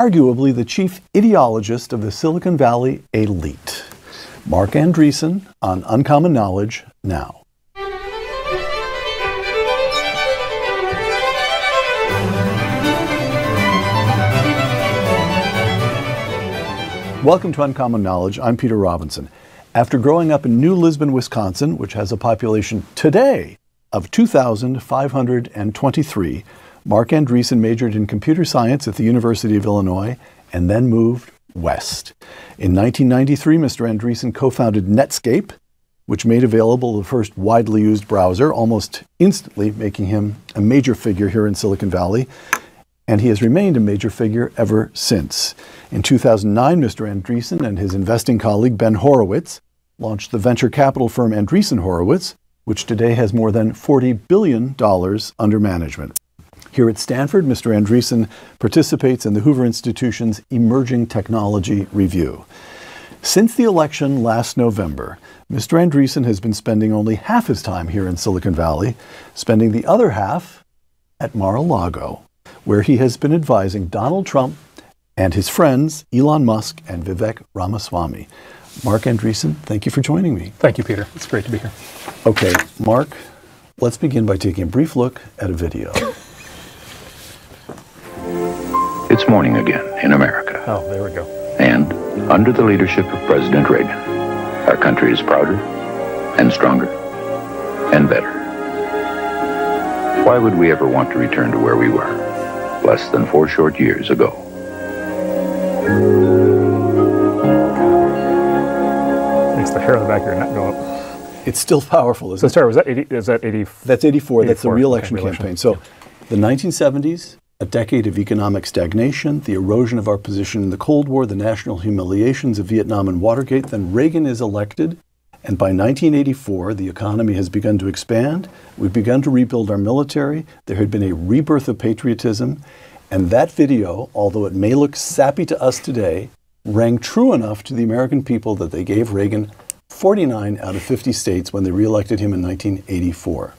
arguably the chief ideologist of the Silicon Valley elite. Marc Andreessen on Uncommon Knowledge now. Welcome to Uncommon Knowledge. I'm Peter Robinson. After growing up in New Lisbon, Wisconsin, which has a population today of 2,523, Marc Andreessen majored in computer science at the University of Illinois and then moved west. In 1993, Mr. Andreessen co-founded Netscape, which made available the first widely used browser, almost instantly making him a major figure here in Silicon Valley. And he has remained a major figure ever since. In 2009, Mr. Andreessen and his investing colleague Ben Horowitz launched the venture capital firm Andreessen Horowitz, which today has more than $40 billion under management. Here at Stanford, Mr. Andreessen participates in the Hoover Institution's Emerging Technology Review. Since the election last November, Mr. Andreessen has been spending only half his time here in Silicon Valley, spending the other half at Mar-a-Lago, where he has been advising Donald Trump and his friends, Elon Musk and Vivek Ramaswamy. Marc Andreessen, thank you for joining me. Thank you, Peter. It's great to be here. Okay, Marc, let's begin by taking a brief look at a video. It's morning again in America. Oh, there we go. And under the leadership of President Reagan, our country is prouder and stronger and better. Why would we ever want to return to where we were less than 4 short years ago? Makes the hair on the back of your neck go up. It's still powerful, isn't it? So sorry, was that 80? Is that 80? That's 84. That's the 84. re-election Okay, campaign. So the 1970s, a decade of economic stagnation, the erosion of our position in the Cold War, the national humiliations of Vietnam and Watergate. Then Reagan is elected, and by 1984, the economy has begun to expand. We've begun to rebuild our military. There had been a rebirth of patriotism. And that video, although it may look sappy to us today, rang true enough to the American people that they gave Reagan 49 out of 50 states when they reelected him in 1984.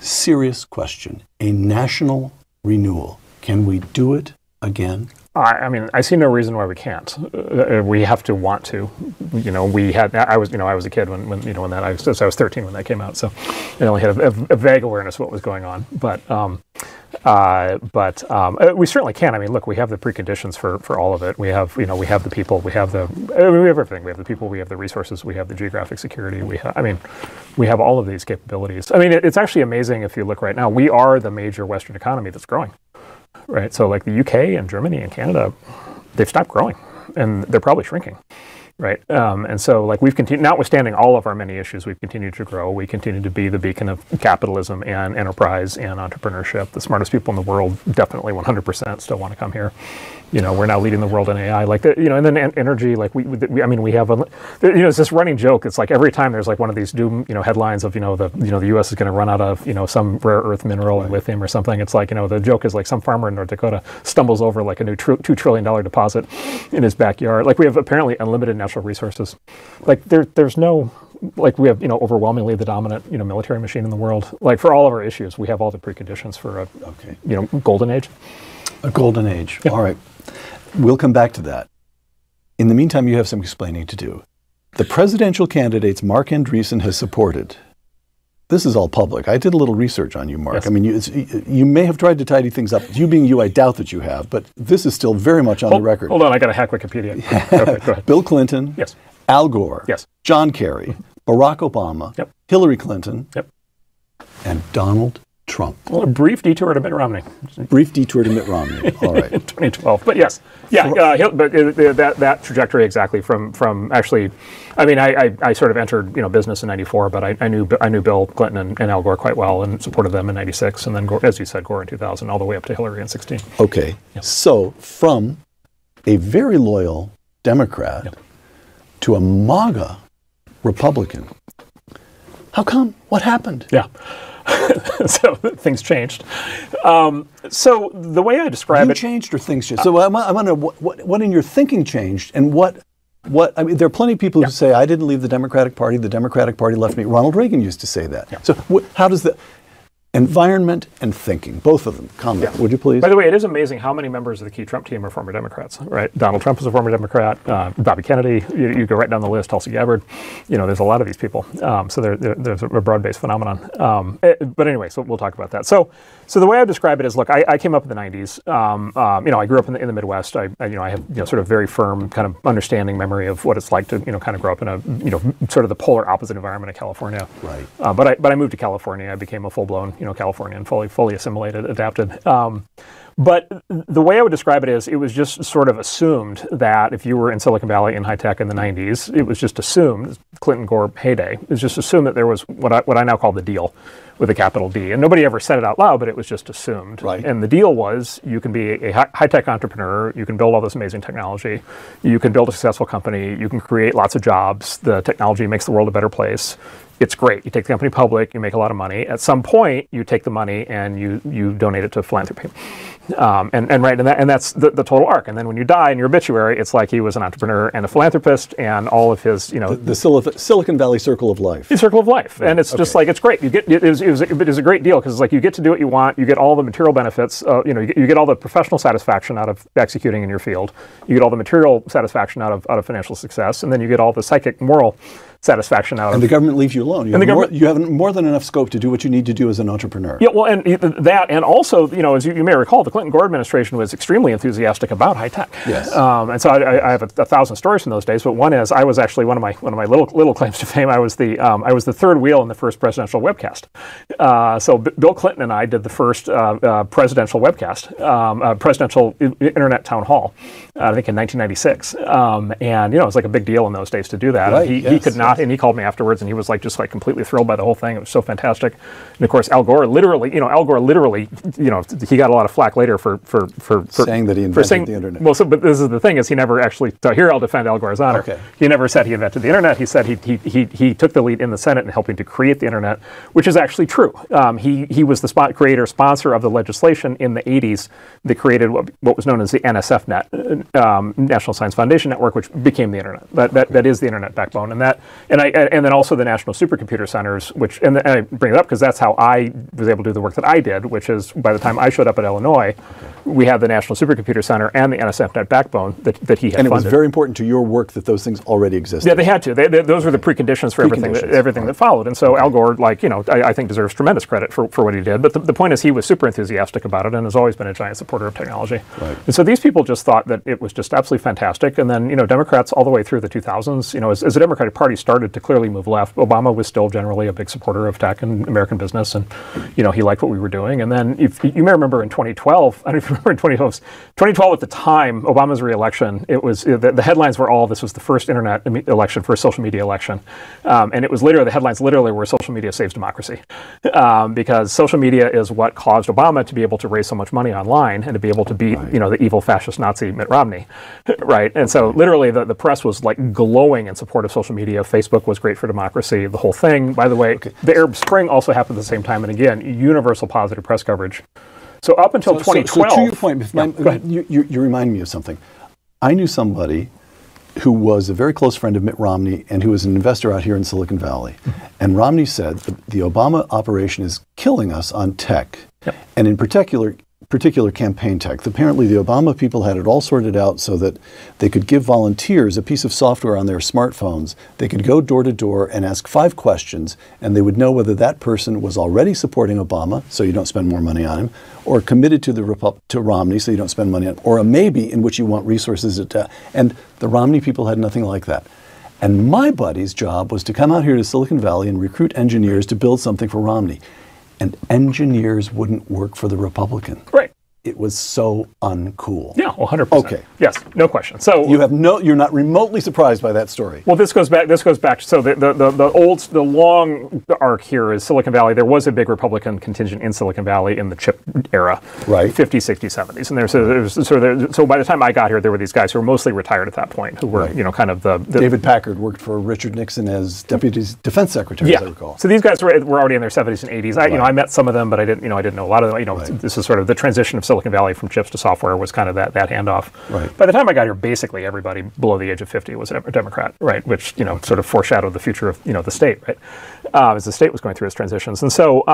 Serious question. A national renewal. Can we do it again? I mean, I see no reason why we can't. We have to want to. You know, we had. I was a kid when that. I was 13 when that came out, so I only had a vague awareness of what was going on. But we certainly can. I mean, look, we have the preconditions for all of it. We have the people. We have everything. We have the people. We have the resources. We have the geographic security. We have all of these capabilities. I mean, it's actually amazing if you look right now. We are the major Western economy that's growing. Right, so like the UK and Germany and Canada, they've stopped growing, and they're probably shrinking. Right, and so like we've continued, notwithstanding all of our many issues, we've continued to grow. We continue to be the beacon of capitalism and enterprise and entrepreneurship. The smartest people in the world definitely 100% still want to come here. You know, we're now leading the world in AI. Like and then energy. Like we have it's this running joke. It's like every time there's like one of these doom headlines of the U.S. is going to run out of some rare earth mineral and lithium or something. It's like the joke is like some farmer in North Dakota stumbles over like a new $2 trillion deposit in his backyard. Like we have apparently unlimited natural resources. Like there's no, like we have overwhelmingly the dominant military machine in the world. Like for all of our issues, we have all the preconditions for a golden age. A golden age. Yeah. All right. We'll come back to that. In the meantime, you have some explaining to do. The presidential candidates Marc Andreessen has supported. This is all public. I did a little research on you, Marc. Yes. I mean, you may have tried to tidy things up. You being you, I doubt that you have, but this is still very much on the record. Hold on, I got to hack Wikipedia. Okay, go ahead. Bill Clinton, yes. Al Gore, yes. John Kerry, Barack Obama, yep. Hillary Clinton, yep. and Donald Trump. Well, a brief detour to Mitt Romney. Brief detour to Mitt Romney. All right. In 2012, but yes, yeah, but that trajectory exactly from actually, I mean, I sort of entered business in '94, but I knew Bill Clinton and Al Gore quite well and supported them in '96, and then Gore, as you said, Gore in 2000, all the way up to Hillary in '16. Okay, yep. So from a very loyal Democrat yep. to a MAGA Republican, how come? What happened? Yeah. So things changed. So the way I describe you it, changed or things changed. So I wonder what in your thinking changed, and what I mean. There are plenty of people who say I didn't leave the Democratic Party. The Democratic Party left me. Ronald Reagan used to say that. Yeah. So how does that? Environment and thinking, both of them. Comment, would you please? By the way, it is amazing how many members of the key Trump team are former Democrats, right? Donald Trump is a former Democrat. Bobby Kennedy, you go right down the list, Tulsi Gabbard. There's a lot of these people. So there's a broad-based phenomenon. But anyway, so we'll talk about that. So the way I describe it is, look, I came up in the 90s. I grew up in the Midwest. I have sort of very firm kind of understanding memory of what it's like to kind of grow up in a sort of the polar opposite environment of California. Right. But I moved to California. I became a full-blown Californian, fully assimilated, adapted. But the way I would describe it is, it was just sort of assumed that if you were in Silicon Valley in high tech in the 90s, it was just assumed, Clinton-Gore heyday, it was just assumed that there was what I now call the deal with a capital D. And nobody ever said it out loud, but it was just assumed. Right. And the deal was, you can be a high-tech entrepreneur, you can build all this amazing technology, you can build a successful company, you can create lots of jobs, the technology makes the world a better place. It's great. You take the company public, you make a lot of money. At some point, you take the money and you donate it to philanthropy. And that's the total arc. And then when you die in your obituary, it's like he was an entrepreneur and a philanthropist, and all of his, the Silicon Valley circle of life. The circle of life. Right. And it's just like, it's great. It was a great deal, because it's like you get to do what you want, you get all the material benefits, you get all the professional satisfaction out of executing in your field, you get all the material satisfaction out of financial success, and then you get all the psychic, moral satisfaction out of it. And the government leaves you alone. You have more than enough scope to do what you need to do as an entrepreneur. Yeah, well, and that, and also, as you may recall, the Clinton-Gore administration was extremely enthusiastic about high tech. Yes. And so I have 1,000 stories from those days, but one is, I was actually one of my little claims to fame. I was the third wheel in the first presidential webcast. So Bill Clinton and I did the first presidential webcast, presidential internet town hall, I think in 1996. And it was like a big deal in those days to do that. Right, He could not. And he called me afterwards, and he was just completely thrilled by the whole thing. It was so fantastic. And of course, Al Gore literally, he got a lot of flack later for saying that he invented the internet. Well, but this is the thing, is he never actually. So here I'll defend Al Gore's honor. Okay. He never said he invented the internet. He said he took the lead in the Senate in helping to create the internet, which is actually true. He was the sponsor of the legislation in the 80s that created what was known as the NSF-Net, National Science Foundation Network, which became the internet. That is the internet backbone, and then also the National Supercomputer Centers, and I bring it up because that's how I was able to do the work that I did, which is, by the time I showed up at Illinois, we had the National Supercomputer Center and the NSF-Net backbone that he had funded. And it was very important to your work that those things already existed. Yeah, they had to. Those were the preconditions for everything that followed. And so Al Gore, I think deserves tremendous credit for what he did. But the point is, he was super enthusiastic about it and has always been a giant supporter of technology. Right. And so these people just thought that it was just absolutely fantastic. And then, Democrats all the way through the 2000s, as the Democratic Party started to clearly move left, Obama was still generally a big supporter of tech and American business, and he liked what we were doing. And then, if you may remember in 2012, I don't know if you remember in 2012 at the time, Obama's re-election, it was the headlines were all, this was the first internet election, first social media election, and it was the headlines literally were, social media saves democracy, because social media is what caused Obama to be able to raise so much money online and to be able to beat the evil fascist Nazi Mitt Romney, right? And so literally the press was glowing in support of social media. Facebook was great for democracy, the whole thing. By the way, the Arab Spring also happened at the same time, and again, universal positive press coverage. So up until 2012... So to your point, you remind me of something. I knew somebody who was a very close friend of Mitt Romney and who was an investor out here in Silicon Valley. And Romney said the Obama operation is killing us on tech, and in particular campaign tech. Apparently the Obama people had it all sorted out so that they could give volunteers a piece of software on their smartphones. They could go door to door and ask 5 questions, and they would know whether that person was already supporting Obama, so you don't spend more money on him, or committed to Romney, so you don't spend money on him, or a maybe, in which you want resources. And the Romney people had nothing like that. And my buddy's job was to come out here to Silicon Valley and recruit engineers to build something for Romney. And engineers wouldn't work for the Republican. Right. It was so uncool. Yeah, 100%. Okay. Yes, no question. So you're not remotely surprised by that story. Well, this goes back. So the long arc here is Silicon Valley. There was a big Republican contingent in Silicon Valley in the chip era, right? 50s, 60s, 70s, and so by the time I got here, there were these guys who were mostly retired at that point, who were kind of the David Packard worked for Richard Nixon as Deputy Defense Secretary, as I recall. So these guys were already in their 70s and 80s. I met some of them, but I didn't know a lot of them. This is sort of the transition of Silicon Valley from chips to software was kind of that handoff. Right. By the time I got here, basically everybody below the age of 50 was a Democrat, right? Which, sort of foreshadowed the future of, the state, right? As the state was going through its transitions. And so,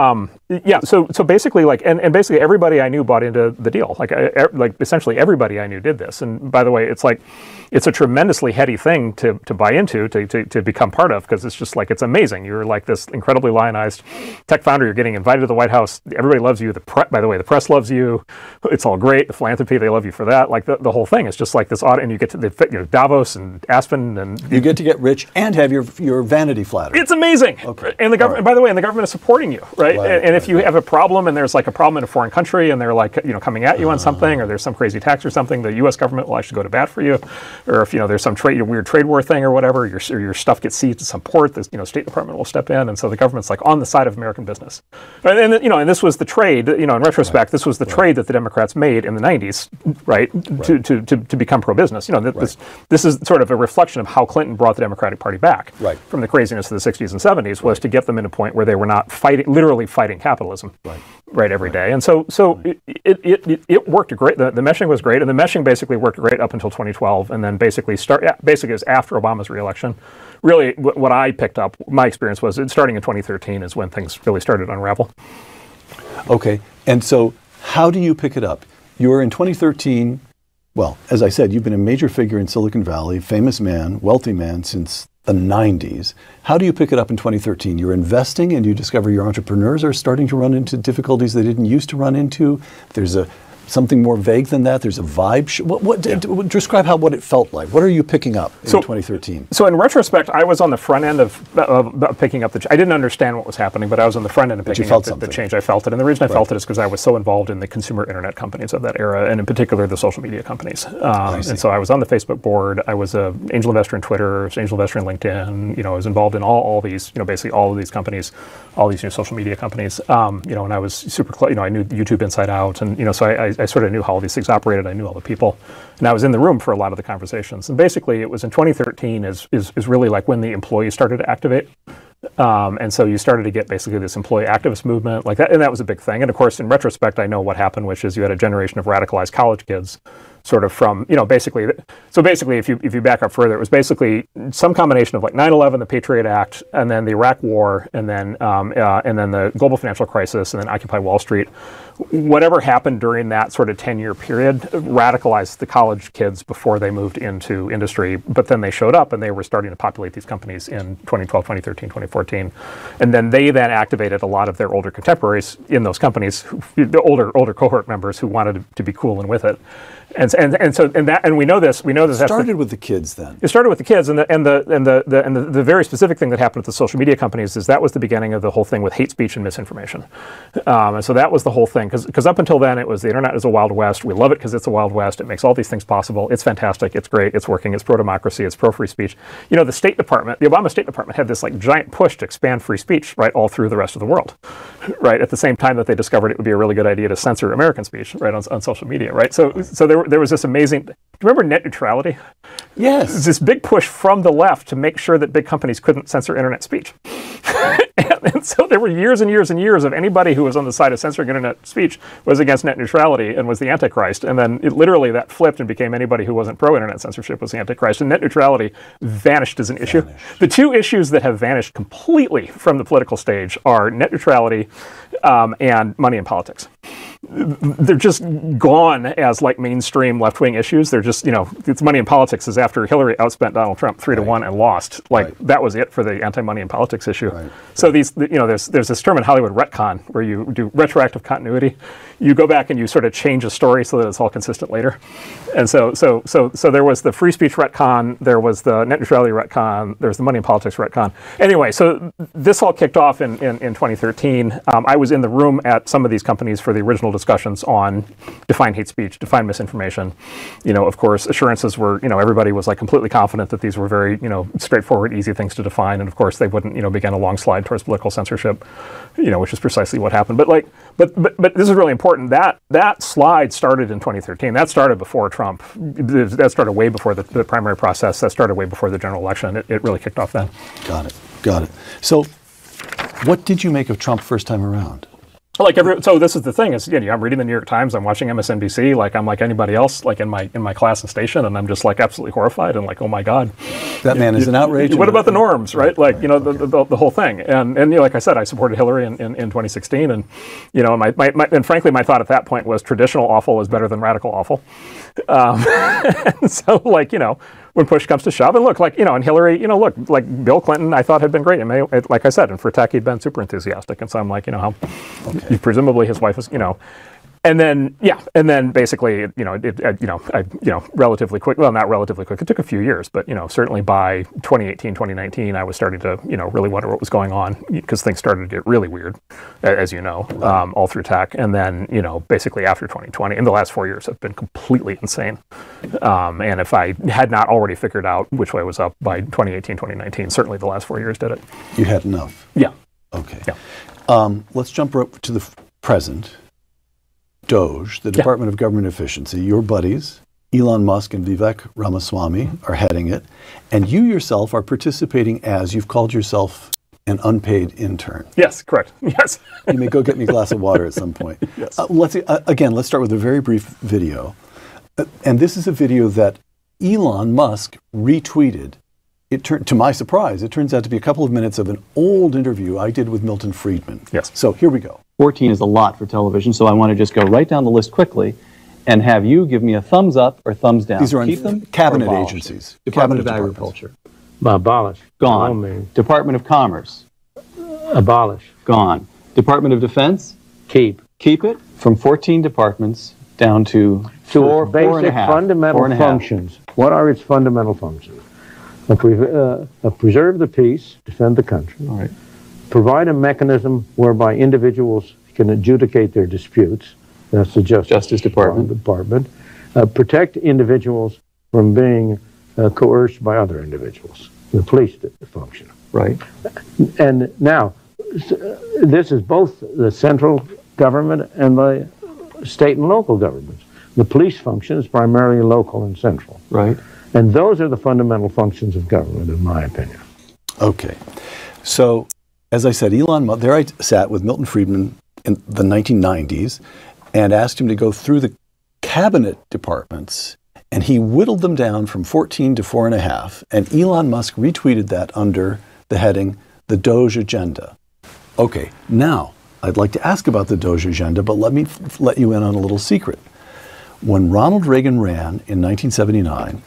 so basically, and basically everybody I knew bought into the deal. Like essentially everybody I knew did this. And by the way, it's a tremendously heady thing to buy into, to become part of, because it's just like, it's amazing. You're like this incredibly lionized tech founder. You're getting invited to the White House. Everybody loves you. By the way, the press loves you. It's all great. The philanthropy, they love you for that. Like the whole thing is just like this odd, and you get to Davos and Aspen, and you get to get rich and have your vanity flattered. It's amazing. Okay. And the government, by the way, and the government is supporting you, right? And if you have a problem, and there's like a problem in a foreign country, and they're like, coming at you on something, or there's some crazy tax or something, the U.S. government will actually go to bat for you. Or if there's some weird trade war thing or whatever, your stuff gets seized at some port, the State Department will step in, and so the government's like on the side of American business. And and this was the trade. In retrospect, this was the trade that the Democrats made in the 90s, right? To become pro-business. This is sort of a reflection of how Clinton brought the Democratic Party back from the craziness of the 60s and 70s, was to get them in a point where they were not literally fighting capitalism, every day. And so it worked great. The meshing was great, and the meshing basically worked great up until 2012, and then basically it was after Obama's reelection. Really, what I picked up, my experience was starting in 2013 is when things really started to unravel. Okay, and so how do you pick it up? You're in 2013, well, as I said, you've been a major figure in Silicon Valley, famous man, wealthy man since the 90s. How do you pick it up in 2013? You're investing and you discover your entrepreneurs are starting to run into difficulties they didn't used to run into. There's something more vague than that. There's a vibe. Describe what it felt like. What are you picking up in 2013? So in retrospect, I was on the front end of picking up I didn't understand what was happening, but I was on the front end of picking up the change. I felt it. And the reason I felt it is because I was so involved in the consumer internet companies of that era, and in particular the social media companies. And so I was on the Facebook board. I was an angel investor in Twitter, an angel investor in LinkedIn. I was involved in all these, basically all of these companies, all these new social media companies. And I was super close. I knew YouTube inside out, and so I sort of knew how all these things operated. I knew all the people, and I was in the room for a lot of the conversations. And basically, it was in 2013 is really like when the employees started to activate. And so you started to get basically this employee activist movement like that, and that was a big thing. And of course, in retrospect, I know what happened, which is you had a generation of radicalized college kids, sort of from, basically, so basically, if you back up further, it was basically some combination of like 9/11, the Patriot Act, and then the Iraq War, and then the global financial crisis, and then Occupy Wall Street. Whatever happened during that sort of 10-year period radicalized the college kids before they moved into industry, but then they showed up and they were starting to populate these companies in 2012, 2013, 2014. And then they activated a lot of their older contemporaries in those companies, the older cohort members who wanted to be cool and with it. And we know this. It started with the kids then. It started with the kids, and the very specific thing that happened with the social media companies is that was the beginning of the whole thing with hate speech and misinformation. And so that was the whole thing, because up until then it was the internet is a wild west. We love it because it's a wild west. It makes all these things possible. It's fantastic. It's great. It's working. It's pro-democracy. It's pro-free speech. The State Department, the Obama State Department, had this like giant push to expand free speech right all through the rest of the world, right at the same time that they discovered it would be a really good idea to censor American speech right on social media, right? So there was this amazing. Do you remember net neutrality? Yes. This big push from the left to make sure that big companies couldn't censor internet speech. And so there were years and years and years of anybody who was on the side of censoring internet speech was against net neutrality and was the Antichrist. And then literally that flipped and became anybody who wasn't pro-internet censorship was the Antichrist. And net neutrality vanished as an issue. The two issues that have vanished completely from the political stage are net neutrality and money in politics. They're just gone as like mainstream left-wing issues. They're just, it's money in politics is after Hillary outspent Donald Trump 3-1 and lost. That was it for the anti-money in politics issue. So there's this term in Hollywood, retcon, where you do retroactive continuity. You go back and you sort of change a story so that it's all consistent later. And so there was the free speech retcon, there was the net neutrality retcon, there's the money in politics retcon. Anyway, so this all kicked off in 2013. I was in the room at some of these companies for the original discussions on define hate speech, define misinformation. Of course, assurances were, everybody was like completely confident that these were very, straightforward, easy things to define. And of course, they wouldn't, begin a long slide towards political censorship, which is precisely what happened. But this is really important. That slide started in 2013. That started before Trump. That started way before the primary process. That started way before the general election. It really kicked off then. Got it. So what did you make of Trump first time around? Like so this is the thing is, I'm reading the New York Times, I'm watching MSNBC, like I'm like anybody else, like in my class and station, and I'm just like absolutely horrified and like, oh my God, that man is an outrage. What about the norms, right? Like the whole thing, and like I said, I supported Hillary in 2016, and and frankly my thought at that point was traditional awful is better than radical awful, and so like when push comes to shove, and look, like, and Hillary, look, like Bill Clinton, I thought had been great. Like I said, and for tech, he'd been super enthusiastic. And so I'm like, how, presumably his wife was, and then basically, relatively quick, well, not relatively quick, it took a few years, but, certainly by 2018, 2019, I was starting to, really wonder what was going on because things started to get really weird, as you know, all through tech. And then, basically after 2020, and the last 4 years have been completely insane. And if I had not already figured out which way was up by 2018, 2019, certainly the last 4 years did it. You had enough? Yeah. Okay. Yeah. Let's jump up to the present. DOGE, the Department of Government Efficiency, your buddies, Elon Musk and Vivek Ramaswamy, are heading it, and you yourself are participating as, you've called yourself an unpaid intern. Yes, correct. Yes. You may go get me a glass of water at some point. Yes. Let's start with a very brief video. And this is a video that Elon Musk retweeted. To my surprise, it turns out to be a couple of minutes of an old interview I did with Milton Friedman. Yes. So here we go. 14 is a lot for television, so I want to just go right down the list quickly and have you give me a thumbs up or thumbs down. These are Keep them cabinet agencies. Department of Agriculture. Abolish. Gone. Department of Commerce. Abolish. Gone. Department of Defense. Keep. Keep it from 14 departments down to four and a basic half. fundamental functions. What are its fundamental functions? Preserve the peace, defend the country. All right. Provide a mechanism whereby individuals can adjudicate their disputes. That's the Justice Department. Protect individuals from being coerced by other individuals. The police function. Right. And now, this is both the central government and the state and local governments. The police function is primarily local and central. Right. And those are the fundamental functions of government, in my opinion. Okay. So, as I said, Elon Musk, there I sat with Milton Friedman in the 1990s and asked him to go through the cabinet departments, and he whittled them down from 14 to 4.5, and Elon Musk retweeted that under the heading, the DOGE Agenda. Okay, now, I'd like to ask about the DOGE Agenda, but let me let you in on a little secret. When Ronald Reagan ran in 1979,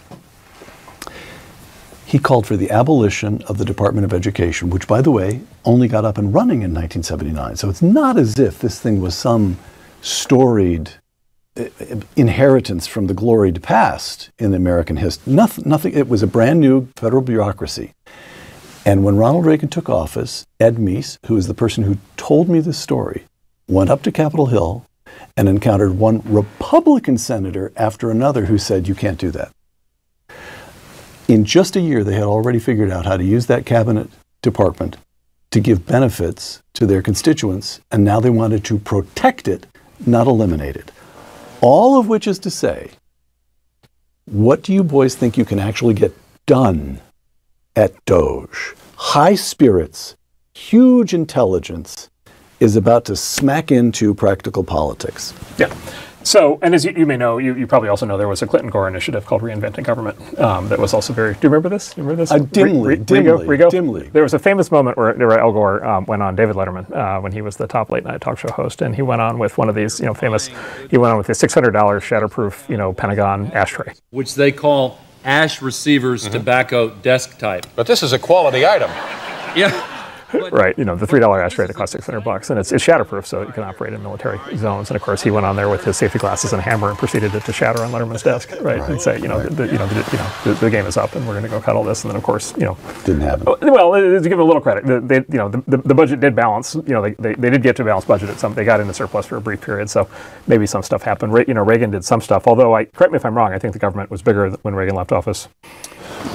he called for the abolition of the Department of Education, which, by the way, only got up and running in 1979. So it's not as if this thing was some storied inheritance from the gloried past in American history. Nothing. It was a brand new federal bureaucracy. And when Ronald Reagan took office, Ed Meese, who is the person who told me this story, went up to Capitol Hill and encountered one Republican senator after another who said, you can't do that. In just a year, they had already figured out how to use that cabinet department to give benefits to their constituents, and now they wanted to protect it, not eliminate it. All of which is to say, what do you boys think you can actually get done at DOGE? High spirits, huge intelligence is about to smack into practical politics. Yeah. So, and as you may know, you probably also know there was a Clinton-Gore initiative called Reinventing Government that was also very. Do you remember this? Dimly. There was a famous moment where Al Gore went on David Letterman when he was the top late-night talk show host, and he went on with one of these, famous. He went on with a $600 shatterproof, Pentagon ashtray, which they call ash receivers tobacco desk type. But this is a quality item. Yeah. Right, the $3 ashtray that costs $600, and it's shatterproof, so you can operate in military zones. And of course, he went on there with his safety glasses and a hammer and proceeded to shatter on Letterman's desk, right? And say, the game is up, and we're going to go cut all this. And then, of course, didn't happen. Well, to give him a little credit, the budget did balance. They did get to a balanced budget at some. They got into surplus for a brief period, so maybe some stuff happened. Reagan did some stuff. Although, correct me if I'm wrong, I think the government was bigger when Reagan left office.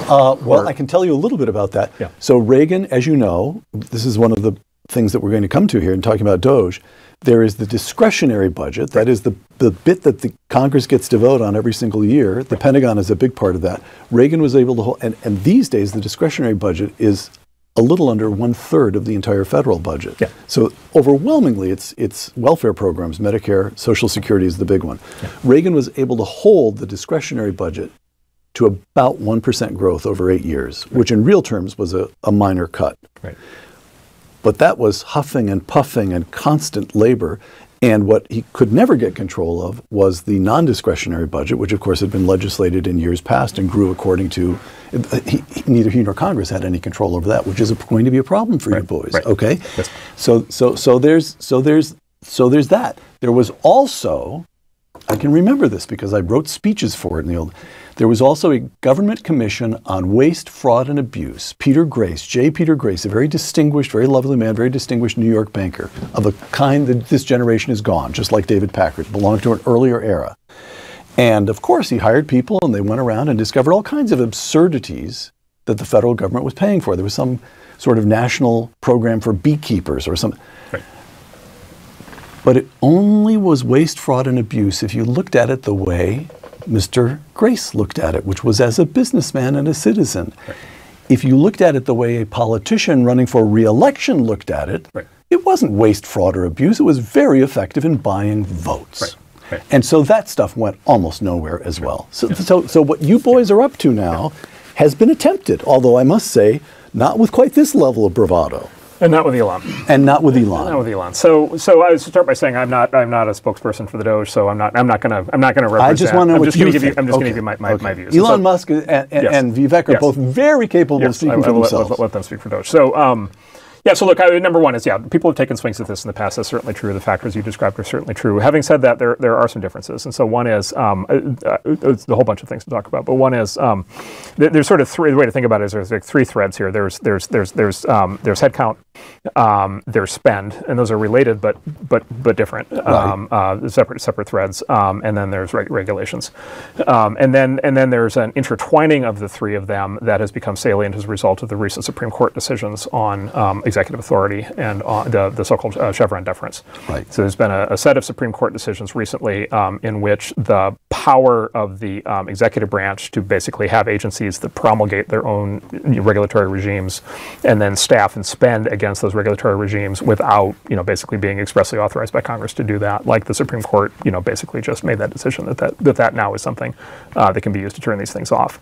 Well, I can tell you a little bit about that. Yeah. So Reagan, as you know, this is one of the things that we're going to come to here in talking about DOGE. There is the discretionary budget. That is the bit that the Congress gets to vote on every single year. The Pentagon is a big part of that. Reagan was able to hold, and these days the discretionary budget is a little under 1/3 of the entire federal budget. Yeah. So overwhelmingly, it's welfare programs, Medicare, Social Security is the big one. Yeah. Reagan was able to hold the discretionary budget to about 1% growth over 8 years, which in real terms was a minor cut. Right. But that was huffing and puffing and constant labor. And what he could never get control of was the non-discretionary budget, which of course had been legislated in years past and grew according to, neither he nor Congress had any control over that, which is going to be a problem for you boys. Right. Okay. Yes. So there's that. There was also, I can remember this because I wrote speeches for it in the old. There was also a government commission on waste, fraud, and abuse. Peter Grace, J. Peter Grace, a very distinguished, very lovely man, very distinguished New York banker of a kind that this generation is gone, just like David Packard, belonged to an earlier era. And of course, he hired people and they went around and discovered all kinds of absurdities that the federal government was paying for. There was some sort of national program for beekeepers or something. Right. But it only was waste, fraud, and abuse if you looked at it the way Mr. Grace looked at it, which was as a businessman and a citizen. Right. If you looked at it the way a politician running for re-election looked at it, right. It wasn't waste, fraud, or abuse. It was very effective in buying votes. Right. Right. And so that stuff went almost nowhere as well. So what you boys are up to now has been attempted, although I must say, not with quite this level of bravado. And not with Elon. And not with Elon. Not with Elon. So I would start by saying I'm not a spokesperson for the Doge, so I'm not gonna represent. I just want to know what you think. I'm just gonna give you my views. Elon Musk and Vivek are both very capable of speaking for themselves. Let them speak for Doge. So so look, number one is, people have taken swings at this in the past. That's certainly true. The factors you described are certainly true. Having said that, there are some differences. And so one is, it's a whole bunch of things to talk about, but one is, there's sort of three, the way to think about it is there's like three threads here. There's headcount, there's spend, and those are related, but different, right. separate threads. And then there's regulations. And then there's an intertwining of the three of them that has become salient as a result of the recent Supreme Court decisions on executive authority and the so-called Chevron deference. Right. So there's been a set of Supreme Court decisions recently in which the power of the executive branch to basically have agencies that promulgate their own regulatory regimes and then staff and spend against those regulatory regimes without, basically being expressly authorized by Congress to do that. Like the Supreme Court, basically just made that decision that now is something that can be used to turn these things off.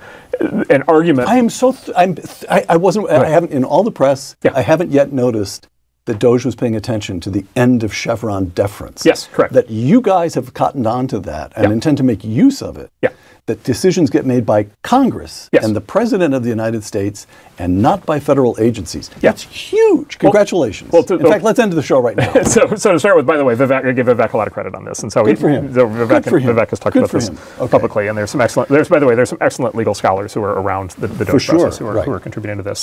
An argument. I haven't in all the press. Yeah. I haven't yet noticed that Doge was paying attention to the end of Chevron deference. Yes, correct. That you guys have cottoned on to that and intend to make use of it. Yeah. That decisions get made by Congress and the President of the United States and not by federal agencies. Yeah. That's huge. Congratulations. In fact, let's end the show right now. So to start with, by the way, I give Vivek a lot of credit on this, and so Good for him. Vivek has talked about this publicly, and there's some excellent legal scholars who are around the Doge process who are contributing to this.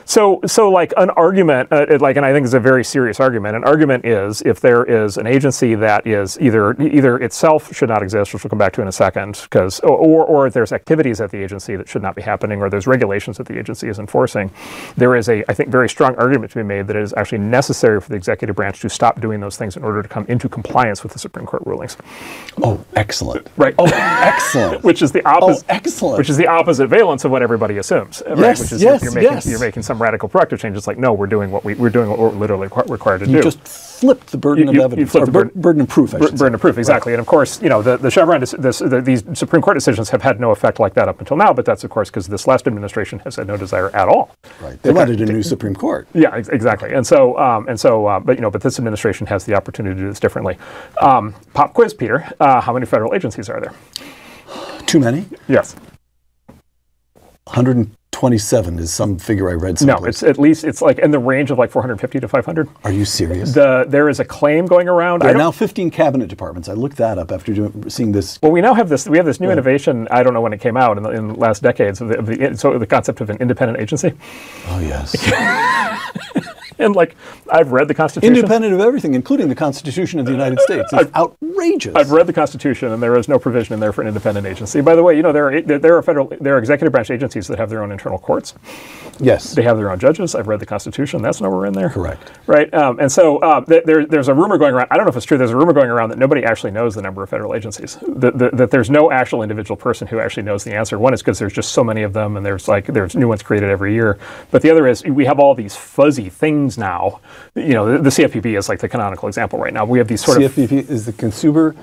So like an argument, and I think it's a very serious argument. An argument is if there is an agency that is either itself should not exist, which we'll come back to in a second, because or there's activities at the agency that should not be happening, or there's regulations that the agency is enforcing, there is I think very strong argument to be made that it is actually necessary for the executive branch to stop doing those things in order to come into compliance with the Supreme Court rulings. Oh, excellent! Right. Oh, excellent! Which is the opposite. Oh, excellent! Which is the opposite valence of what everybody assumes. Yes, right? Which is you're making some radical corrective change. It's like, no, we're doing what we're literally required to do. You just flipped the burden of evidence. You flipped the burden of proof. Burden of proof, exactly. Right. And of course, the Chevron, these Supreme Court decisions have had no effect like that up until now. But that's of course because this last administration has had no desire at all. Right. They wanted a new Supreme Court. Yeah, exactly. But this administration has the opportunity to do this differently. Pop quiz, Peter. How many federal agencies are there? Too many? Yes. 127 is some figure I read someplace. No, it's like in the range of like 450 to 500. Are you serious? There is a claim going around. There are now 15 cabinet departments. I looked that up after seeing this. Well, we have this new innovation. I don't know when it came out in the last decades. The concept of an independent agency. Oh yes. And like, I've read the Constitution. Independent of everything, including the Constitution of the United States. It's outrageous. I've read the Constitution, and there is no provision in there for an independent agency. By the way, there are executive branch agencies that have their own internal courts. Yes. They have their own judges. I've read the Constitution. That's nowhere in there. Correct. Right. And so there's a rumor going around. I don't know if it's true. There's a rumor going around that nobody actually knows the number of federal agencies. That there's no actual individual person who actually knows the answer. One is because there's just so many of them, and there's new ones created every year. But the other is we have all these fuzzy things now. The CFPB is like the canonical example right now. We have these sort of CFPB is the Consumer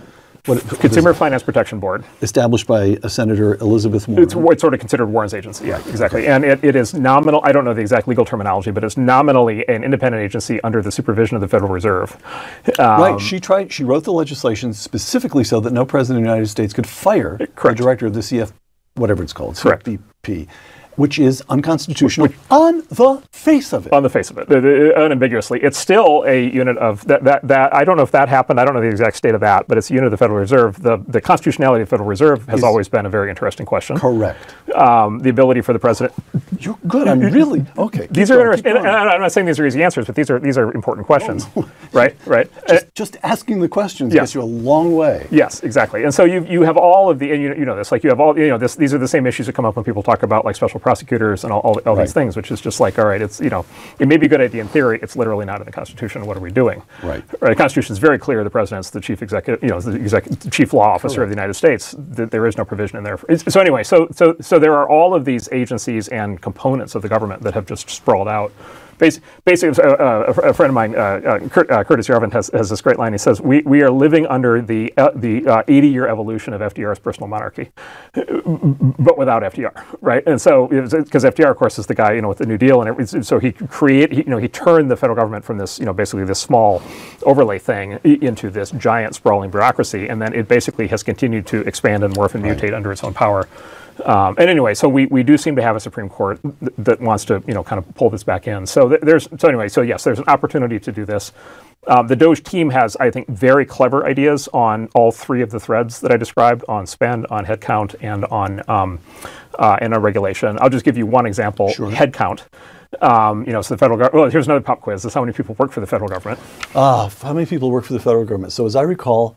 Finance Protection Board, established by Senator Elizabeth Warren. It's sort of considered Warren's agency. Yeah, exactly. And it is nominal. I don't know the exact legal terminology, but it's nominally an independent agency under the supervision of the Federal Reserve. Right. She wrote the legislation specifically so that no president of the United States could fire the director of the whatever it's called, CFPB. Which is unconstitutional on the face of it. On the face of it, unambiguously. It's still a unit of that. I don't know if that happened. I don't know the exact state of that, but it's a unit of the Federal Reserve. The constitutionality of the Federal Reserve has always been a very interesting question. Correct. The ability for the president. You're good. I'm really okay. These are interesting. And I'm not saying these are easy answers, but these are important questions. Right. Just asking the questions gets you a long way. Yes, exactly. And so you have all of the, and you know this, like you have all, these are the same issues that come up when people talk about like special prosecutors and all these things, which is just like, all right, it's, it may be a good idea in theory, it's literally not in the Constitution. What are we doing? Right. The Constitution is very clear. The president's the chief executive, the chief law officer of the United States. There is no provision in there. So anyway, so there are all of these agencies and components of the government that have just sprawled out. Basically, a friend of mine, Curtis Yarvin, has this great line. He says, "We are living under the 80-year evolution of FDR's personal monarchy, but without FDR, right?" And so, because FDR, of course, is the guy, with the New Deal, and so he turned the federal government from this, basically this small overlay thing into this giant sprawling bureaucracy, and then it basically has continued to expand and morph and mutate under its own power. And anyway, so we do seem to have a Supreme Court that wants to, kind of pull this back in. So yes, there's an opportunity to do this. The DOGE team has, I think, very clever ideas on all three of the threads that I described: on spend, on headcount, and on regulation. I'll just give you one example: headcount. So the federal government. Well, here's another pop quiz: this is how many people work for the federal government? How many people work for the federal government? So as I recall,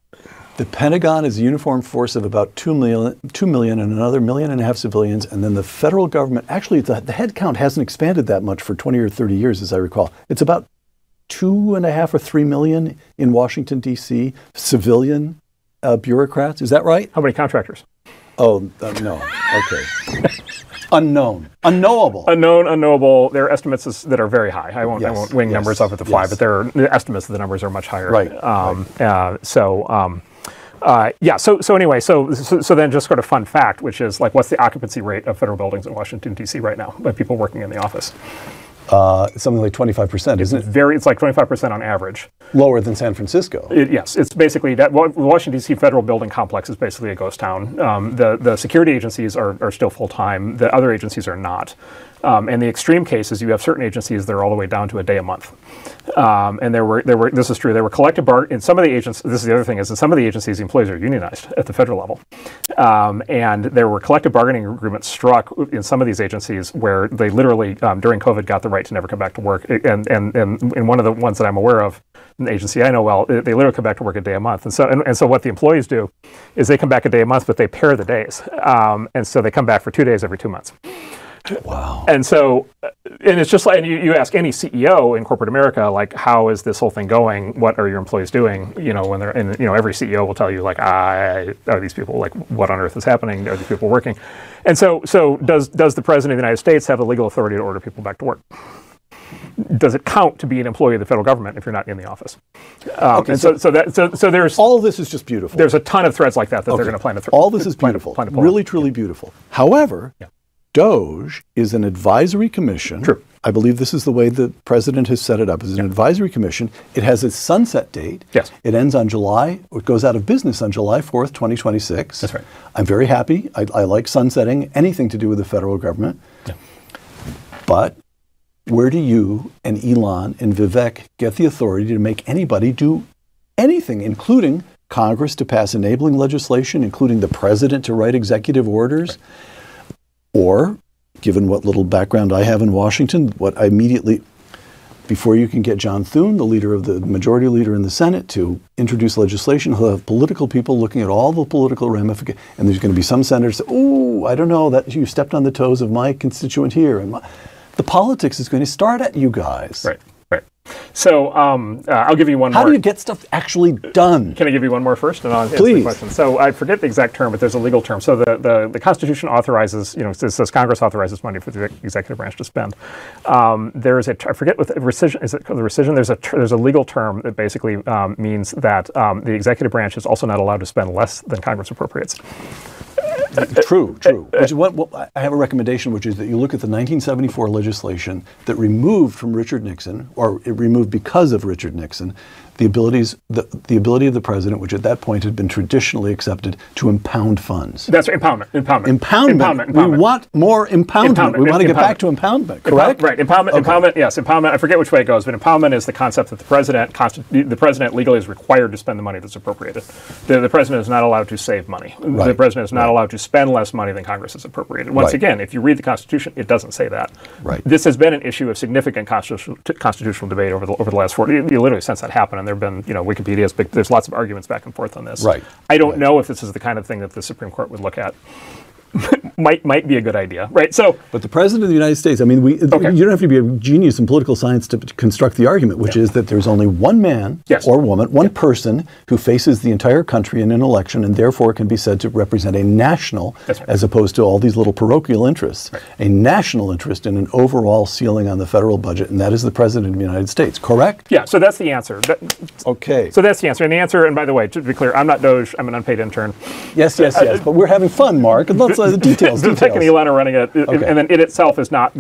the Pentagon is a uniformed force of about 2 million and another 1.5 million civilians. And then the federal government, actually the head count hasn't expanded that much for 20 or 30 years, as I recall. It's about 2.5 or 3 million in Washington, D.C., civilian bureaucrats. Is that right? How many contractors? Oh, no. Okay. Unknown. Unknowable. Unknowable. There are estimates that are very high. I won't wing numbers off at the fly, but the estimates of the numbers are much higher. Right. So anyway, so then just sort of fun fact, which is like, what's the occupancy rate of federal buildings in Washington, D.C. right now by people working in the office? Something like 25%, isn't it? It's like 25% on average. Lower than San Francisco. Yes, it's basically that. Washington, D.C. federal building complex is basically a ghost town. The security agencies are still full time. The other agencies are not. And the extreme cases, you have certain agencies that are all the way down to a day a month. And this is true. There were collective bargaining in some of the agencies. This is the other thing: is in some of the agencies, the employees are unionized at the federal level, and there were collective bargaining agreements struck in some of these agencies where they literally during COVID got the right to never come back to work. And in one of the ones that I'm aware of, an agency I know well, they literally come back to work a day a month. And so what the employees do is they come back a day a month, but they pair the days, and so they come back for 2 days every 2 months. Wow. And so, and it's just like, and you ask any CEO in corporate America, like, how is this whole thing going? What are your employees doing? When they're in, every CEO will tell you, like, are these people, like, what on earth is happening? Are these people working? And so does the President of the United States have the legal authority to order people back to work? Does it count to be an employee of the federal government if you're not in the office? And so there's all of this is just beautiful. There's a ton of threads like that they're going to plan to throw. All this is beautiful, really, truly beautiful. However, DOGE is an advisory commission. True. I believe this is the way the president has set it up, as an advisory commission. It has a sunset date. Yes. It ends on it goes out of business on July 4th, 2026. That's right. I'm very happy. I like sunsetting anything to do with the federal government. Yeah. But where do you and Elon and Vivek get the authority to make anybody do anything, including Congress to pass enabling legislation, including the president to write executive orders? Right. Or, given what little background I have in Washington, what I immediately, before you can get John Thune, the majority leader in the Senate, to introduce legislation, he'll have political people looking at all the political ramifications. And there's going to be some senators say, oh, I don't know, that you stepped on the toes of my constituent here. And the politics is going to start at you guys. Right. So I'll give you one more. How do you get stuff actually done? Can I give you one more first? And I'll answer Please. the question. So I forget the exact term, but there's a legal term. So the Constitution authorizes, it says Congress authorizes money for the executive branch to spend. There is I forget what rescission, is it called the rescission? There's a legal term that basically means that the executive branch is also not allowed to spend less than Congress appropriates. True. Which is what I have a recommendation, which is that you look at the 1974 legislation that removed from Richard Nixon, or it removed because of Richard Nixon, the ability of the president, which at that point had been traditionally accepted, to impound funds. That's right, impoundment. We want more impoundment. We want to get back to impoundment, correct? Right, impoundment, yes, impoundment. I forget which way it goes, but impoundment is the concept that the president legally is required to spend the money that's appropriated. The president is not allowed to save money. Right. The president is not allowed to spend less money than Congress has appropriated. Once again, if you read the Constitution, it doesn't say that. Right. This has been an issue of significant constitutional debate over the last 40, literally since that happened, and there have been, Wikipedia's big, there's lots of arguments back and forth on this. Right. I don't know if this is the kind of thing that the Supreme Court would look at. might be a good idea, right? So, but the president of the United States, I mean, you don't have to be a genius in political science to construct the argument, which is that there's only one man or woman, one person who faces the entire country in an election, and therefore can be said to represent a national, as opposed to all these little parochial interests, a national interest in an overall ceiling on the federal budget, and that is the president of the United States. Correct? Yeah. So that's the answer. Okay. So that's the answer, and the answer. And by the way, to be clear, I'm not Doge. I'm an unpaid intern. Yes. But we're having fun, Mark. And let's the details. Tech and Elon are running it, and then it itself is not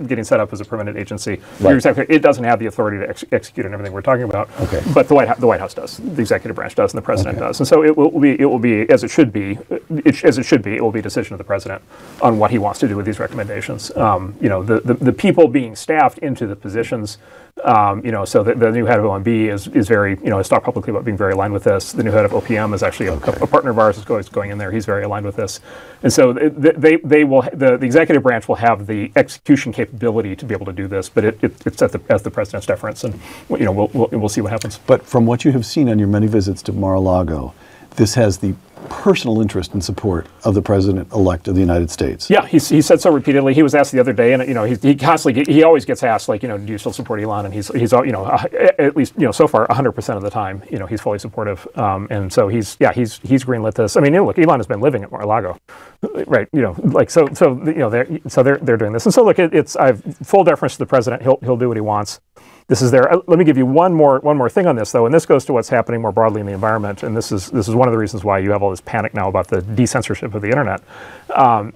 getting set up as a permanent agency. You're exactly right. It doesn't have the authority to execute on everything we're talking about. Okay. But the White House does, the executive branch does, and the president does. And so it will be as it should be. It will be a decision of the president on what he wants to do with these recommendations. The people being staffed into the positions. So the new head of OMB is very, has talked publicly about being very aligned with this. The new head of OPM is actually a partner of ours is going in there. He's very aligned with this, and so the executive branch will have the execution capability to be able to do this, but it's at the president's deference, and we'll see what happens. But from what you have seen on your many visits to Mar-a-Lago, this has the personal interest and support of the president-elect of the United States. Yeah, he said so repeatedly. He was asked the other day, and he always gets asked, do you still support Elon? And he's at least so far 100% of the time, he's fully supportive, and so he's greenlit this. I mean, look, Elon has been living at Mar-a-Lago, right? They're doing this, and so look, I've full deference to the president. He'll do what he wants. This is there. Let me give you one more thing on this, though, and this goes to what's happening more broadly in the environment. And this is one of the reasons why you have all this panic now about the decensorship of the internet.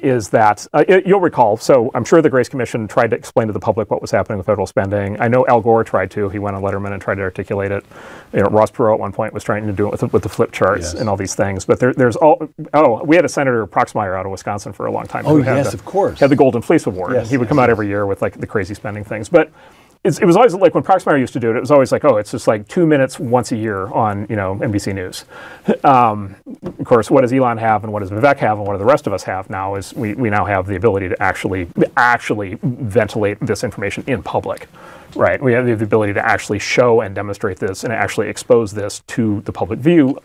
Is that you'll recall? So I'm sure the Grace Commission tried to explain to the public what was happening with federal spending. I know Al Gore tried to. He went on Letterman and tried to articulate it. Ross Perot at one point was trying to do it with the flip charts and all these things. But we had a Senator Proxmire out of Wisconsin for a long time. Of course. Had the Golden Fleece Award. He would come out every year with the crazy spending things, but. It was always like when Proxmire used to do it, it was always like, it's just 2 minutes once a year on, NBC News. Of course, what does Elon have and what does Vivek have and what do the rest of us have now is we now have the ability to actually ventilate this information in public, right? We have the ability to actually show and demonstrate this and actually expose this to the public view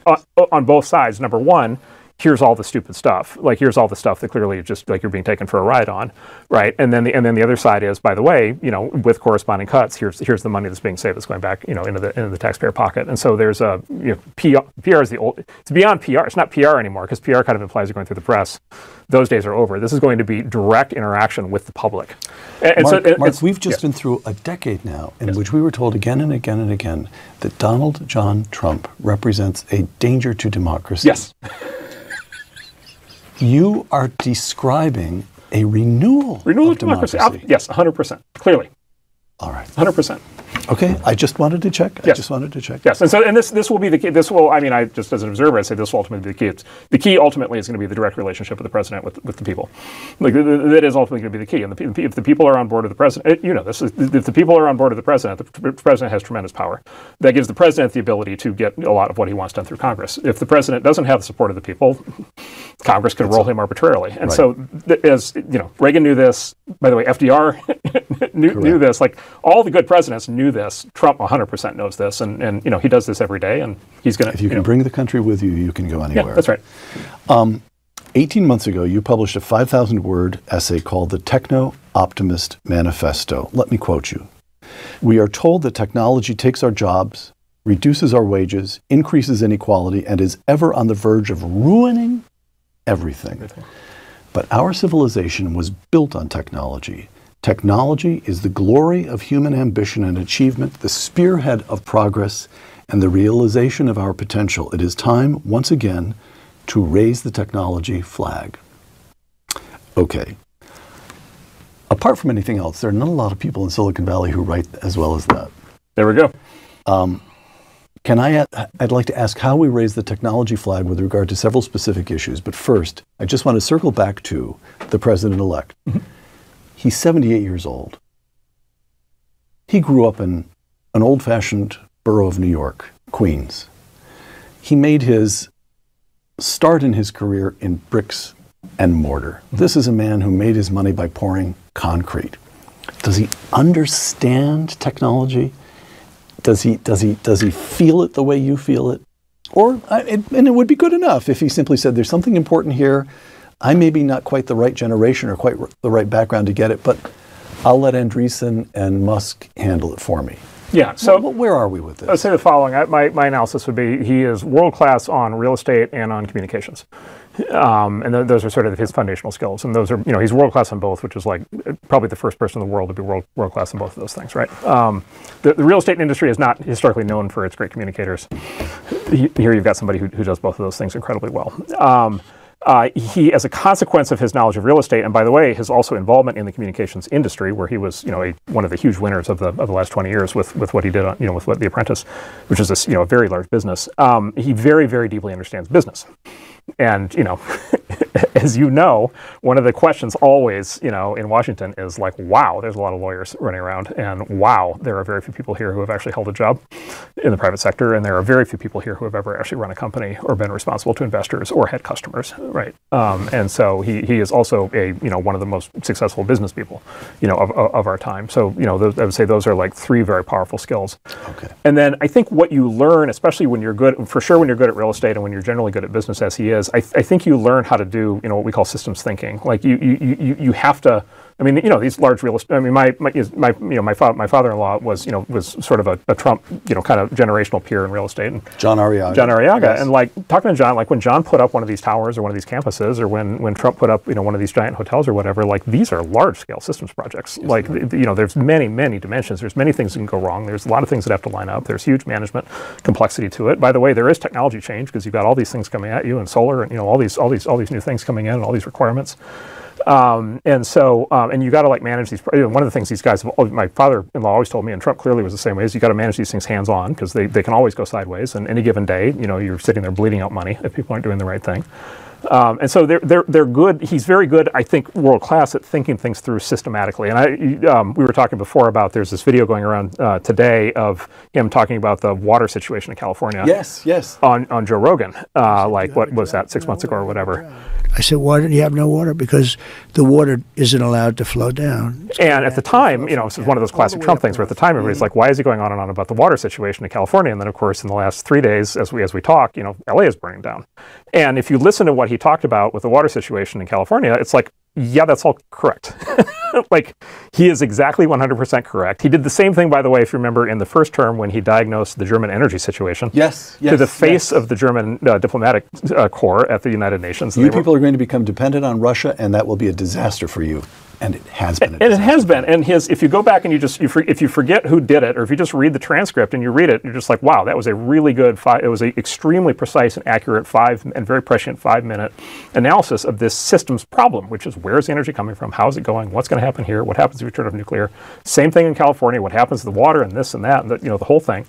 on both sides. Number one, here's all the stupid stuff. Here's all the stuff that clearly just you're being taken for a ride on, right? And then the other side is, by the way, with corresponding cuts, here's the money that's being saved that's going back, into the taxpayer pocket. And so there's PR is it's beyond PR. It's not PR anymore because PR kind of implies you're going through the press. Those days are over. This is going to be direct interaction with the public. And Mark, we've just been through a decade now in which we were told again and again and again that Donald John Trump represents a danger to democracy. Yes. You are describing a renewal of democracy. Yes, 100%. Clearly. All right. 100%. Okay, I just wanted to check. Yes, and this will be the key. This will, I just as an observer, I say this will ultimately be the key. The key ultimately is going to be the direct relationship of the president with the people. That is ultimately going to be the key. And if the people are on board with the president, if the people are on board with the president has tremendous power. That gives the president the ability to get a lot of what he wants done through Congress. If the president doesn't have the support of the people, Congress could roll him arbitrarily. And so, as you know, Reagan knew this. By the way, FDR knew this. Like, all the good presidents knew this. Trump 100% knows this, and you know, he does this every day, and he's going to. If you can bring the country with you, you can go anywhere. Yeah, that's right. 18 months ago, you published a 5,000-word essay called The Techno-Optimist Manifesto. Let me quote you. "We are told that technology takes our jobs, reduces our wages, increases inequality, and is ever on the verge of ruining everything. But our civilization was built on technology. Technology is the glory of human ambition and achievement, the spearhead of progress, and the realization of our potential. It is time, once again, to raise the technology flag." Okay. Apart from anything else, there are not a lot of people in Silicon Valley who write as well as that. There we go. I'd like to ask how we raise the technology flag with regard to several specific issues. But first, I just want to circle back to the president-elect. He's 78 years old. He grew up in an old-fashioned borough of New York, Queens. He made his start in his career in bricks and mortar. This is a man who made his money by pouring concrete. Does he understand technology? Does he feel it the way you feel it? Or, and it would be good enough if he simply said, there's something important here. I may be not quite the right generation or quite the right background to get it, but I'll let Andreessen and Musk handle it for me. Yeah, so where are we with this? I'd say the following. My analysis would be he is world-class on real estate and on communications. And those are sort of his foundational skills. And those are, you know, he's world-class on both, which is like probably the first person in the world to be world-class on both of those things, right? The real estate industry is not historically known for its great communicators. Here you've got somebody who does both of those things incredibly well. He, as a consequence of his knowledge of real estate, and by the way, his also involvement in the communications industry, where he was, you know, one of the huge winners of the last 20 years with what he did on, you know, with The Apprentice, which is a, you know, a very large business. He very, very deeply understands business. And, you know, as you know, one of the questions always, you know, in Washington is like, wow, there's a lot of lawyers running around, and wow, there are very few people here who have actually held a job in the private sector, and there are very few people here who have ever actually run a company or been responsible to investors or had customers, right? And so he is also one of the most successful business people, you know, of our time. So, you know, I would say those are like three very powerful skills. Okay. And then I think what you learn, especially when you're good, for sure when you're good at real estate and when you're generally good at business as he is, I think you learn how to do, you know, what we call systems thinking. Like you have to. I mean, you know, these large real estate. I mean, my father-in-law was sort of a Trump, you know, kind of generational peer in real estate. And John Arriaga, yes. And like talking to John, like when John put up one of these towers or one of these campuses, or when Trump put up, you know, one of these giant hotels or whatever, like these are large-scale systems projects. Yes, like you know, there's many dimensions. There's many things that can go wrong. There's a lot of things that have to line up. There's huge management complexity to it. By the way, there is technology change because you've got all these things coming at you, and solar, and you know, all these new things coming in, and all these requirements. And you got to like manage these. You know, one of the things these guys, my father-in-law always told me, and Trump clearly was the same way, is you got to manage these things hands-on because they can always go sideways. And any given day, you know, you're sitting there bleeding out money if people aren't doing the right thing. And so they're good. He's very good, I think, world-class at thinking things through systematically. And we were talking before about there's this video going around today of him talking about the water situation in California. Yes. On Joe Rogan, like what was that, 6 months ago or whatever. I said, why did you have no water? Because the water isn't allowed to flow down. And at the time, you know, this is one of those classic Trump things where at the time everybody's like, why is he going on and on about the water situation in California? And then, of course, in the last 3 days, as we talk, you know, LA is burning down. And if you listen to what he talked about with the water situation in California, it's like, yeah, that's all correct. Like, he is exactly 100% correct. He did the same thing, by the way, if you remember, in the first term when he diagnosed the German energy situation. Yes. To the face of the German diplomatic corps at the United Nations. You people are going to become dependent on Russia, and that will be a disaster for you. And it has been. And it has been. And if you go back and if you forget who did it, or if you just read the transcript and you read it, you're just like, wow, that was a really good it was an extremely precise and accurate and very prescient 5-minute analysis of this systems problem, which is where's the energy coming from, how's it going, what's going to happen here, what happens if we turn off nuclear, same thing in California, what happens to the water and this and that, and the whole thing.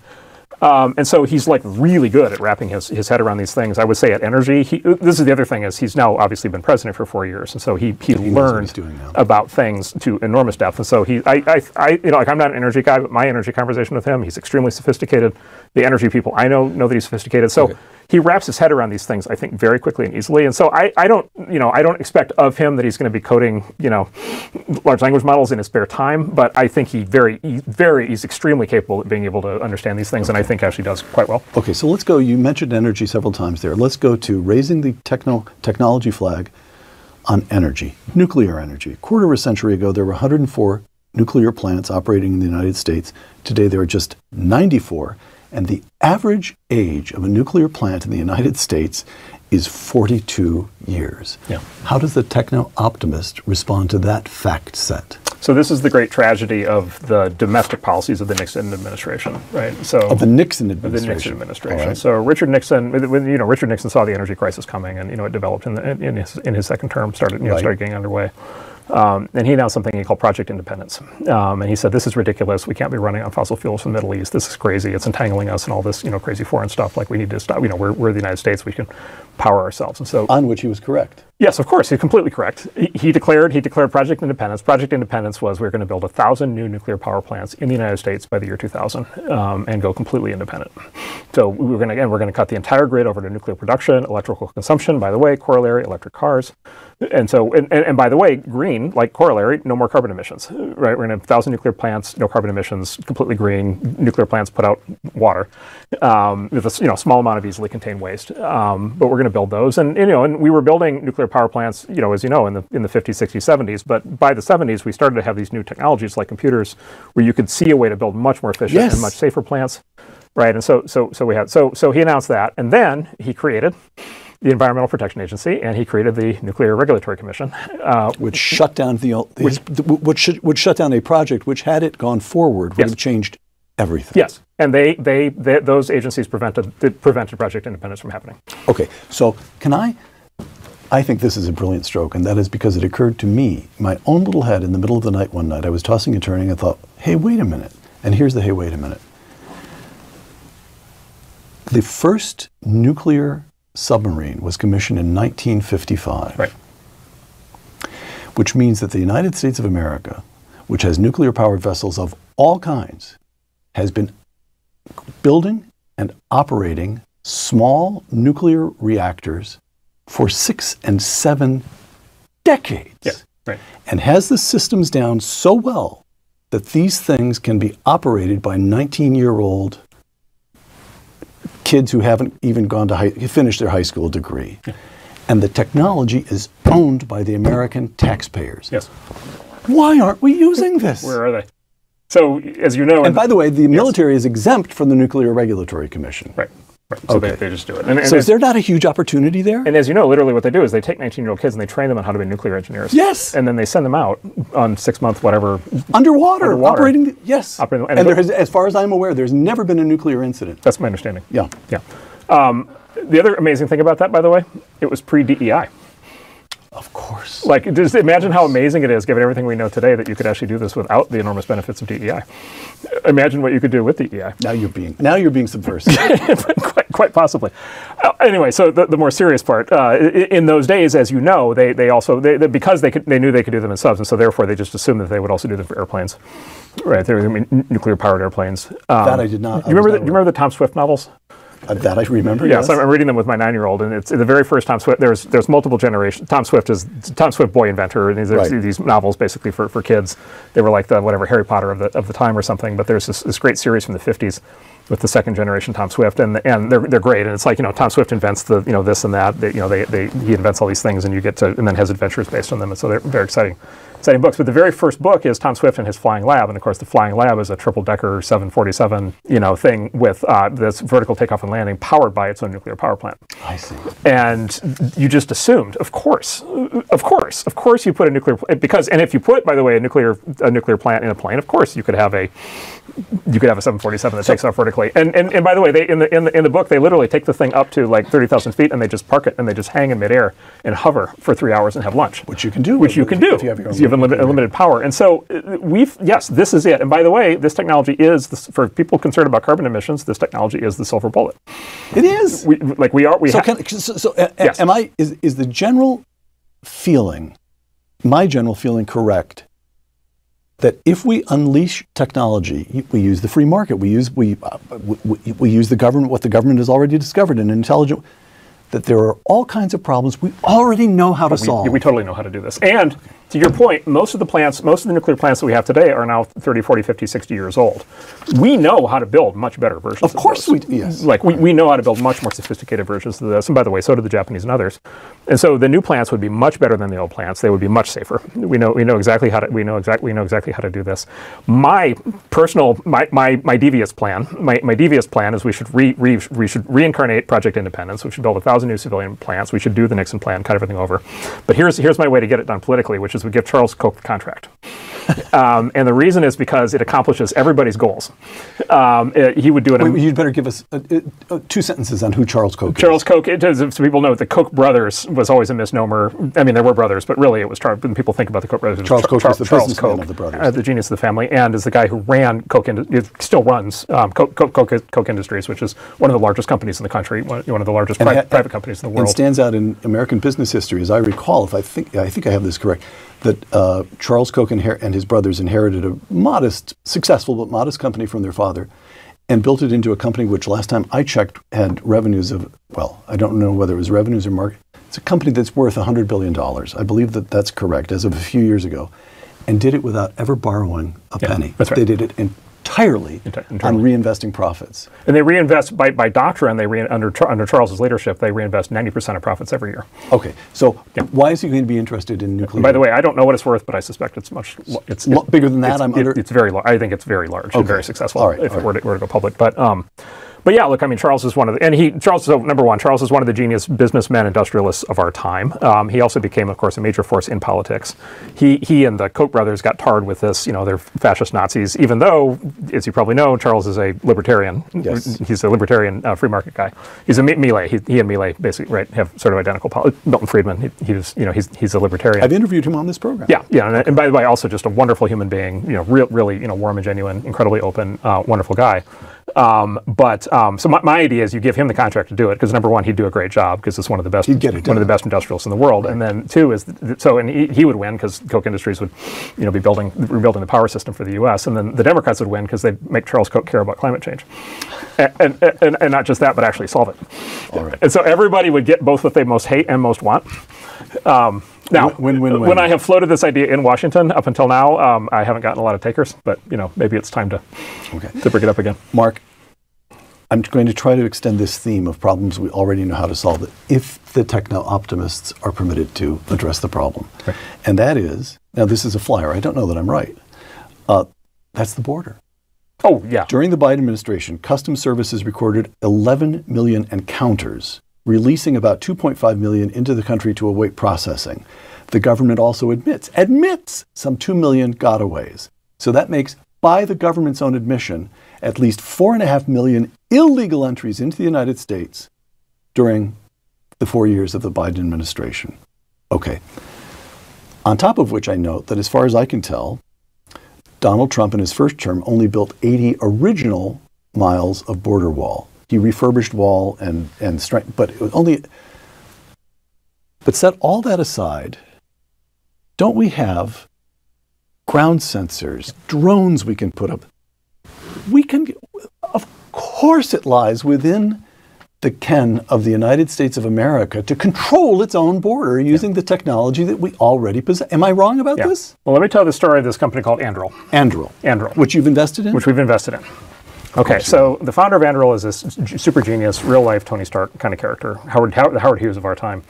And so he's like really good at wrapping his head around these things. I would say at energy, this is the other thing, is he's now obviously been president for 4 years, and so he learned about things to enormous depth. And so like I'm not an energy guy, but my energy conversation with him, he's extremely sophisticated. The energy people I know that he's sophisticated. So he wraps his head around these things, I think, very quickly and easily. And so I don't expect of him that he's going to be coding, large language models in his spare time. But I think he's extremely capable of being able to understand these things, and I think actually does quite well. Okay, so let's go. You mentioned energy several times there. Let's go to raising the technology flag on energy, nuclear energy. A quarter of a century ago, there were 104 nuclear plants operating in the United States. Today, there are just 94. And the average age of a nuclear plant in the United States is 42 years. Yeah. How does the techno-optimist respond to that fact set? So this is the great tragedy of the domestic policies of the Nixon administration, right? So of the Nixon administration. Of the Nixon administration. Right. So Richard Nixon, Richard Nixon saw the energy crisis coming, and it developed in his second term, started getting underway. And he announced something he called Project Independence. And he said, this is ridiculous. We can't be running on fossil fuels from the Middle East. This is crazy. It's entangling us in all this, crazy foreign stuff. Like, we need to stop. We're the United States. We can power ourselves. And so, on which he was correct. Yes, of course. He's completely correct. He declared Project Independence. Project Independence was we're going to build 1,000 new nuclear power plants in the United States by the year 2000 and go completely independent. So we're going to cut the entire grid over to nuclear production, electrical consumption, by the way, corollary, electric cars. And so, and by the way, green, like corollary, no more carbon emissions, right? We're going to have 1,000 nuclear plants, no carbon emissions, completely green. Nuclear plants put out water with a small amount of easily contained waste. But we're going to build those, and we were building nuclear power plants, as in the 50s, 60s, 70s. But by the 70s, we started to have these new technologies like computers, where you could see a way to build much more efficient and much safer plants, right? And so he announced that, and then he created the Environmental Protection Agency, and he created the Nuclear Regulatory Commission, which shut down which shut down a project which, had it gone forward, would have changed everything. Yes, and those agencies prevented Project Independence from happening. Okay, so I think this is a brilliant stroke, and that is because it occurred to me, my own little head, in the middle of the night one night. I was tossing and turning and thought, hey, wait a minute. And here's the hey, wait a minute. The first nuclear submarine was commissioned in 1955. Right. Which means that the United States of America, which has nuclear-powered vessels of all kinds, has been building and operating small nuclear reactors for 6 and 7 decades. Yes, right. And has the systems down so well that these things can be operated by 19-year-old kids who haven't even finished their high school degree. Yeah. And the technology is owned by the American taxpayers. Yes. Why aren't we using this? Where are they? So, as you know... And by the way, the military is exempt from the Nuclear Regulatory Commission. Right. Right. So they just do it. And so is there not a huge opportunity there? And as you know, literally what they do is they take 19-year-old kids and they train them on how to be nuclear engineers. Yes. And then they send them out on 6-month whatever. Underwater. Operating. Yes. Operating, and there has, as far as I'm aware, there's never been a nuclear incident. That's my understanding. Yeah. Yeah. The other amazing thing about that, by the way, it was pre-DEI. Of course. Like, just imagine how amazing it is, given everything we know today, that you could actually do this without the enormous benefits of DEI. Imagine what you could do with DEI. Now you're being subversive. quite possibly. Anyway, so the more serious part, in those days, as you know, they because they knew they could do them in subs, and so therefore they just assumed that they would also do them for airplanes. Right, they were nuclear powered airplanes. That I did not. You remember the Tom Swift novels? That I remember. Yes, I'm reading them with my 9-year-old, and it's the very first Tom Swift. There's multiple generations. Tom Swift, boy inventor, and there's these novels basically for kids. They were like the Harry Potter of the time or something. But there's this great series from the 50s with the second generation Tom Swift, and they're great. And it's like, Tom Swift invents this and that. He invents all these things, and then has adventures based on them. And so they're very exciting books. But the very first book is Tom Swift and his Flying Lab, and of course the Flying Lab is a triple-decker 747 thing with this vertical takeoff and landing powered by its own nuclear power plant. I see. And you just assumed, of course you put a nuclear, because, and if you put, by the way, a nuclear plant in a plane, of course you could have a 747 that takes off vertically. And by the way, they in the book they literally take the thing up to like 30,000 feet and they just park it and they just hang in midair and hover for 3 hours and have lunch. Which you can do. If you have unlimited power. And so this is it. And by the way, this technology is for people concerned about carbon emissions. This technology is the silver bullet. It is. Is the general feeling, my general feeling, correct, that if we unleash technology, we use the free market, we use the government, what the government has already discovered, an intelligent, that there are all kinds of problems we already know how to solve. We totally know how to do this. And to your point, most of the nuclear plants that we have today are now 30, 40, 50, 60 years old. We know how to build much better versions of course this. Yes. Like, we know how to build much more sophisticated versions of this. And by the way, so do the Japanese and others. And so the new plants would be much better than the old plants. They would be much safer. We know exactly how to do this. My devious plan is we should reincarnate Project Independence. We should build 1,000 new civilian plants. We should do the Nixon plan, cut everything over. But here's my way to get it done politically, which is we give Charles Koch the contract. And the reason is because it accomplishes everybody's goals. He would do it. Wait, you'd better give us 2 sentences on who Charles Koch is. Charles Koch, so people know the Koch brothers was always a misnomer. I mean, there were brothers, but really it was Charles. When people think about the Koch brothers, Charles Koch was the businessman of the brothers. The genius of the family, and is the guy who ran Koch, still runs Koch Industries, which is one of the largest companies in the country, one of the largest private companies in the world. And stands out in American business history, as I recall, if I think I have this correct, that Charles Koch and his brothers inherited a successful but modest company from their father, and built it into a company which, last time I checked, had revenues of, well, I don't know whether it was revenues or market. It's a company that's worth $100 billion. I believe that that's correct, as of a few years ago, and did it without ever borrowing a penny. That's right. They did it entirely on reinvesting profits. And they reinvest by doctrine. Under Charles's leadership, they reinvest 90% of profits every year. Okay, so why is he going to be interested in nuclear? By the way, I don't know what it's worth, but I suspect it's bigger than that. It's very large. I think it's very large and very successful. All right, if it were to go public, But yeah, look, I mean, Charles is one of the, Charles is one of the genius businessmen, industrialists of our time. He also became, of course, a major force in politics. He and the Koch brothers got tarred with this, they're fascist Nazis, even though, as you probably know, Charles is a libertarian. Yes. He's a libertarian free market guy. He's a Millet. He and Millet basically have sort of identical politics. Milton Friedman, he's a libertarian. I've interviewed him on this program. Yeah, and by the way, also just a wonderful human being, really, warm and genuine, incredibly open, wonderful guy. So my idea is you give him the contract to do it, because number one, he'd do a great job, because it's one of the best industrialists in the world, and then two is he would win because Koch Industries would be rebuilding the power system for the U.S., and then the Democrats would win because they'd make Charles Koch care about climate change, and not just that, but actually solve it. All right. And so everybody would get both what they most hate and most want. Now, when I have floated this idea in Washington, up until now, I haven't gotten a lot of takers, but maybe it's time to bring it up again. Mark, I'm going to try to extend this theme of problems we already know how to solve, if the techno-optimists are permitted to address the problem. Right. And that is, now this is a flyer, I don't know that I'm right, that's the border. Oh, yeah. During the Biden administration, Customs Services recorded 11 million encounters, releasing about 2.5 million into the country to await processing. The government also admits some 2 million gotaways. So that makes, by the government's own admission, at least 4.5 million illegal entries into the United States during the 4 years of the Biden administration. Okay. On top of which, I note that as far as I can tell, Donald Trump in his first term only built 80 original miles of border wall. He refurbished wall and strength, but it was only. But set all that aside, don't we have ground sensors, drones we can put up? Of course it lies within the ken of the United States of America to control its own border using the technology that we already possess. Am I wrong about this? Well, let me tell the story of this company called Anduril. Anduril. Which you've invested in? Which we've invested in. Okay, so the founder of Anduril is this super genius, real-life Tony Stark kind of character, the Howard Hughes of our time,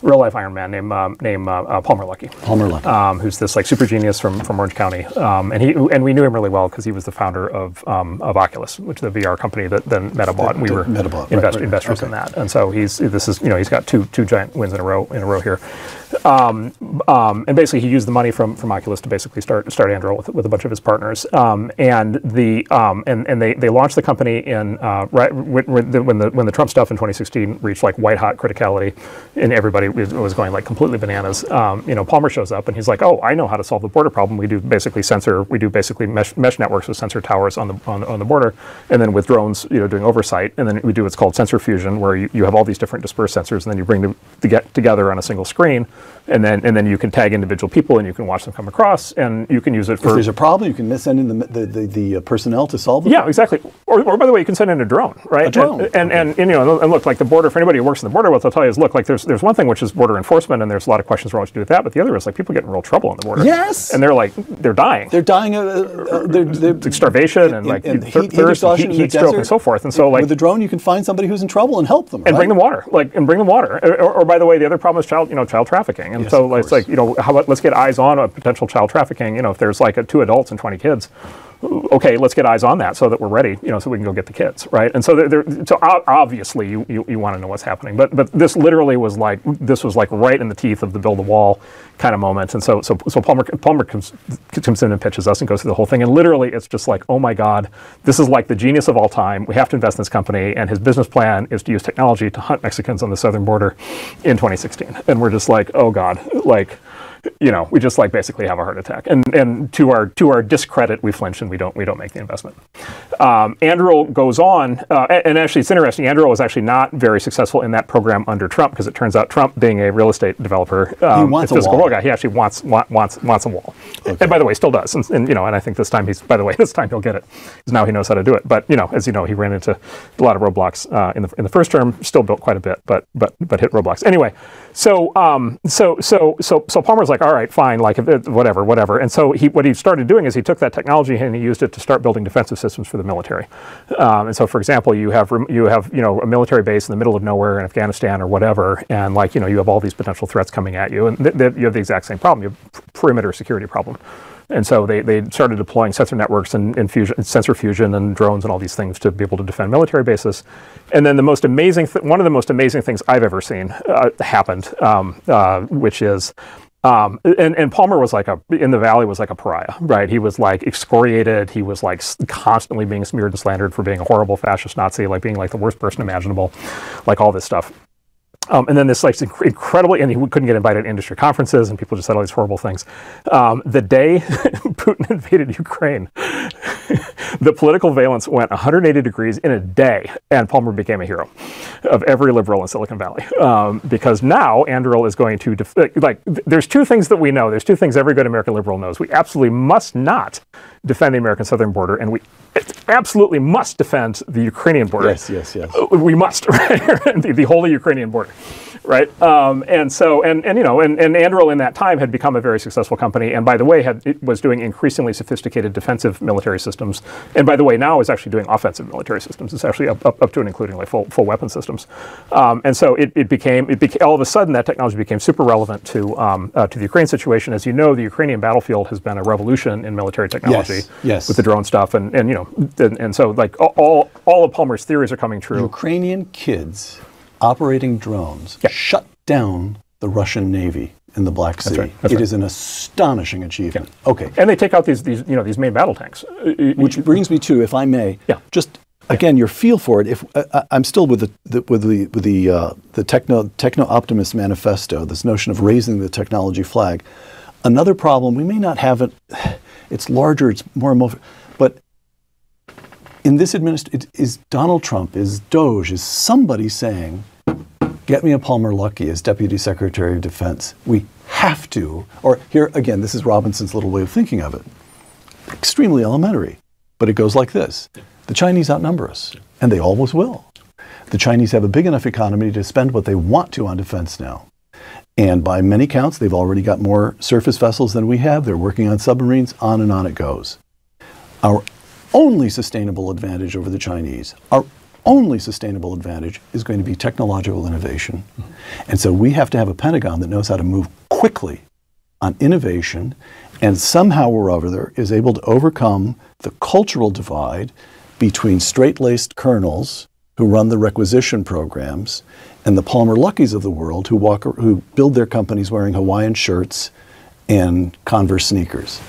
real-life Iron Man named Palmer Luckey. Palmer Luckey. Who's this like super genius from Orange County, and we knew him really well because he was the founder of Oculus, which is the VR company that then Meta bought, and we were investors in that. And so he's got two giant wins in a row here. And basically he used the money from Oculus to basically start Anduril with a bunch of his partners, and they launched the company in when the Trump stuff in 2016 reached like white hot criticality in everybody's everybody was going like completely bananas. Palmer shows up and he's like, oh, I know how to solve the border problem. We do basically mesh networks with sensor towers on the border, and then with drones, doing oversight, and then we do what's called sensor fusion, where you have all these different dispersed sensors, and then you bring them together on a single screen, and then you can tag individual people and you can watch them come across, and you can use it for. If there's a problem, you can send in the personnel to solve it. Yeah, exactly. Or by the way, you can send in a drone, right? A drone. And look, like the border, for anybody who works in the border, what they'll tell you is, look, like there's one thing which is border enforcement, and there's a lot of questions around what to do with that, but the other is like people get in real trouble on the border. Yes. And they're dying. They're dying of starvation and like heat thirst, exhaustion heat stroke, and so forth. And so, like, with a drone, you can find somebody who's in trouble and help them, and bring them water. Or by the way, the other problem is child trafficking. And yes, so it's like, how about let's get eyes on a potential child trafficking. If there's like 2 adults and 20 kids. Okay, let's get eyes on that so that we're ready, so we can go get the kids, right? And so so obviously you want to know what's happening, but this literally was like right in the teeth of the build a wall kind of moment. And so Palmer comes in and pitches us and goes through the whole thing, and literally it's just like, oh my God, this is like the genius of all time. We have to invest in this company, and his business plan is to use technology to hunt Mexicans on the southern border in 2016. And we're just like, oh God, like. We just like basically have a heart attack, and to our discredit, we flinch and we don't make the investment. Andrew goes on, and actually it's interesting. Andrew was actually not very successful in that program under Trump, because it turns out Trump, being a real estate developer, he wants a wall. Guy, he actually wants a wall. Okay. And by the way, still does. And I think this time he'll get it, because now he knows how to do it. But as you know, he ran into a lot of roadblocks in the first term. Still built quite a bit, but hit roadblocks anyway. So Palmer's like, all right, fine, like whatever. And so what he started doing is he took that technology and he used it to start building defensive systems for the military. And so, for example, you have a military base in the middle of nowhere in Afghanistan or whatever, and like you have all these potential threats coming at you, and you have the exact same problem. You have perimeter security problem. And so they started deploying sensor networks and sensor fusion and drones and all these things to be able to defend military bases. And then one of the most amazing things I've ever seen happened, which is, and Palmer was like in the Valley was like a pariah, right? He was like excoriated. He was like constantly being smeared and slandered for being a horrible fascist Nazi, like being like the worst person imaginable, like all this stuff. And then this like incredibly, and he couldn't get invited to industry conferences, and people just said all these horrible things. The day Putin invaded Ukraine, the political valence went 180 degrees in a day, and Palmer became a hero of every liberal in Silicon Valley. Because now Andrew is going to, there's 2 things that we know. There's 2 things every good American liberal knows. We absolutely must not defend the American southern border, and we absolutely must defend the Ukrainian border. Yes. We must, right? the whole Ukrainian border, right? And Andrew in that time had become a very successful company, and by the way, it was doing increasingly sophisticated defensive military systems, and by the way, now is actually doing offensive military systems. It's actually up to and including like full weapon systems. And so it became all of a sudden that technology became super relevant to the Ukraine situation. As you know, the Ukrainian battlefield has been a revolution in military technology. Yes. With the drone stuff, and so like all of Palmer's theories are coming true. Ukrainian kids operating drones shut down the Russian Navy in the Black Sea. That's right. It is an astonishing achievement. Yeah. Okay. And they take out these main battle tanks. Which brings me to, if I may, just again your feel for it. If I'm still with the techno optimist manifesto, this notion of raising the technology flag. Another problem, we may not have it. It's larger. It's more emotional, but in this administration, is Donald Trump, is Doge, is somebody saying, get me a Palmer Luckey as Deputy Secretary of Defense. We have to, or here again, this is Robinson's little way of thinking of it. Extremely elementary, but it goes like this. The Chinese outnumber us, and they always will. The Chinese have a big enough economy to spend what they want to on defense now. And by many counts, they've already got more surface vessels than we have. They're working on submarines, on it goes. Our only sustainable advantage over the Chinese, our only sustainable advantage is going to be technological innovation. And so we have to have a Pentagon that knows how to move quickly on innovation and somehow or other is able to overcome the cultural divide between straight-laced colonels who run the requisition programs and the Palmer Luckeys of the world who build their companies wearing Hawaiian shirts and Converse sneakers.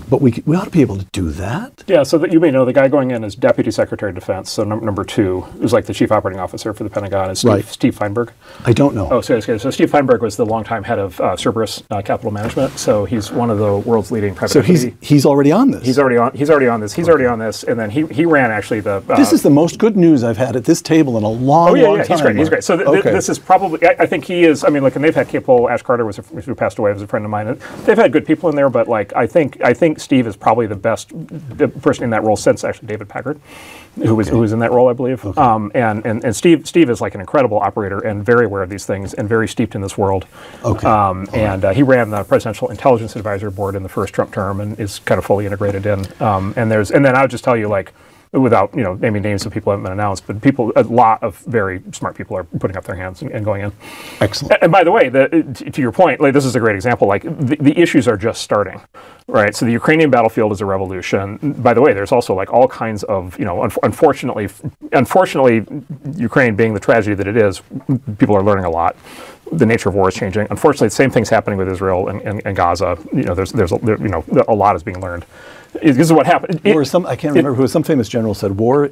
But we ought to be able to do that. Yeah, so that you may know, the guy going in is Deputy Secretary of Defense, so number 2, who's like the Chief Operating Officer for the Pentagon, is Steve Feinberg. I don't know. Oh, sorry. So Steve Feinberg was the longtime head of Cerberus Capital Management, so he's one of the world's leading private equity. So he's already on this. He's already on this, and then he ran actually the... this is the most good news I've had at this table in a long time. He's great. So this is probably, I think he is, I mean, look, and they've had people, Ash Carter who passed away, was a friend of mine. They've had good people in there, but like, I think Steve is probably the best person in that role since actually David Packard, who was in that role, I believe. Okay. And Steve is like an incredible operator and very aware of these things and very steeped in this world. Okay. He ran the Presidential Intelligence Advisory Board in the first Trump term and is kind of fully integrated in. And then I would just tell you, like, without naming names of people who haven't been announced, but a lot of very smart people are putting up their hands and going in. Excellent. And by the way, to your point, like, this is a great example. Like the issues are just starting, right? So the Ukrainian battlefield is a revolution. By the way, there's also like all kinds of unfortunately, Ukraine being the tragedy that it is, people are learning a lot. The nature of war is changing. Unfortunately, the same thing's happening with Israel and Gaza. There's a lot is being learned. This is what happened. I can't remember who some famous general said, war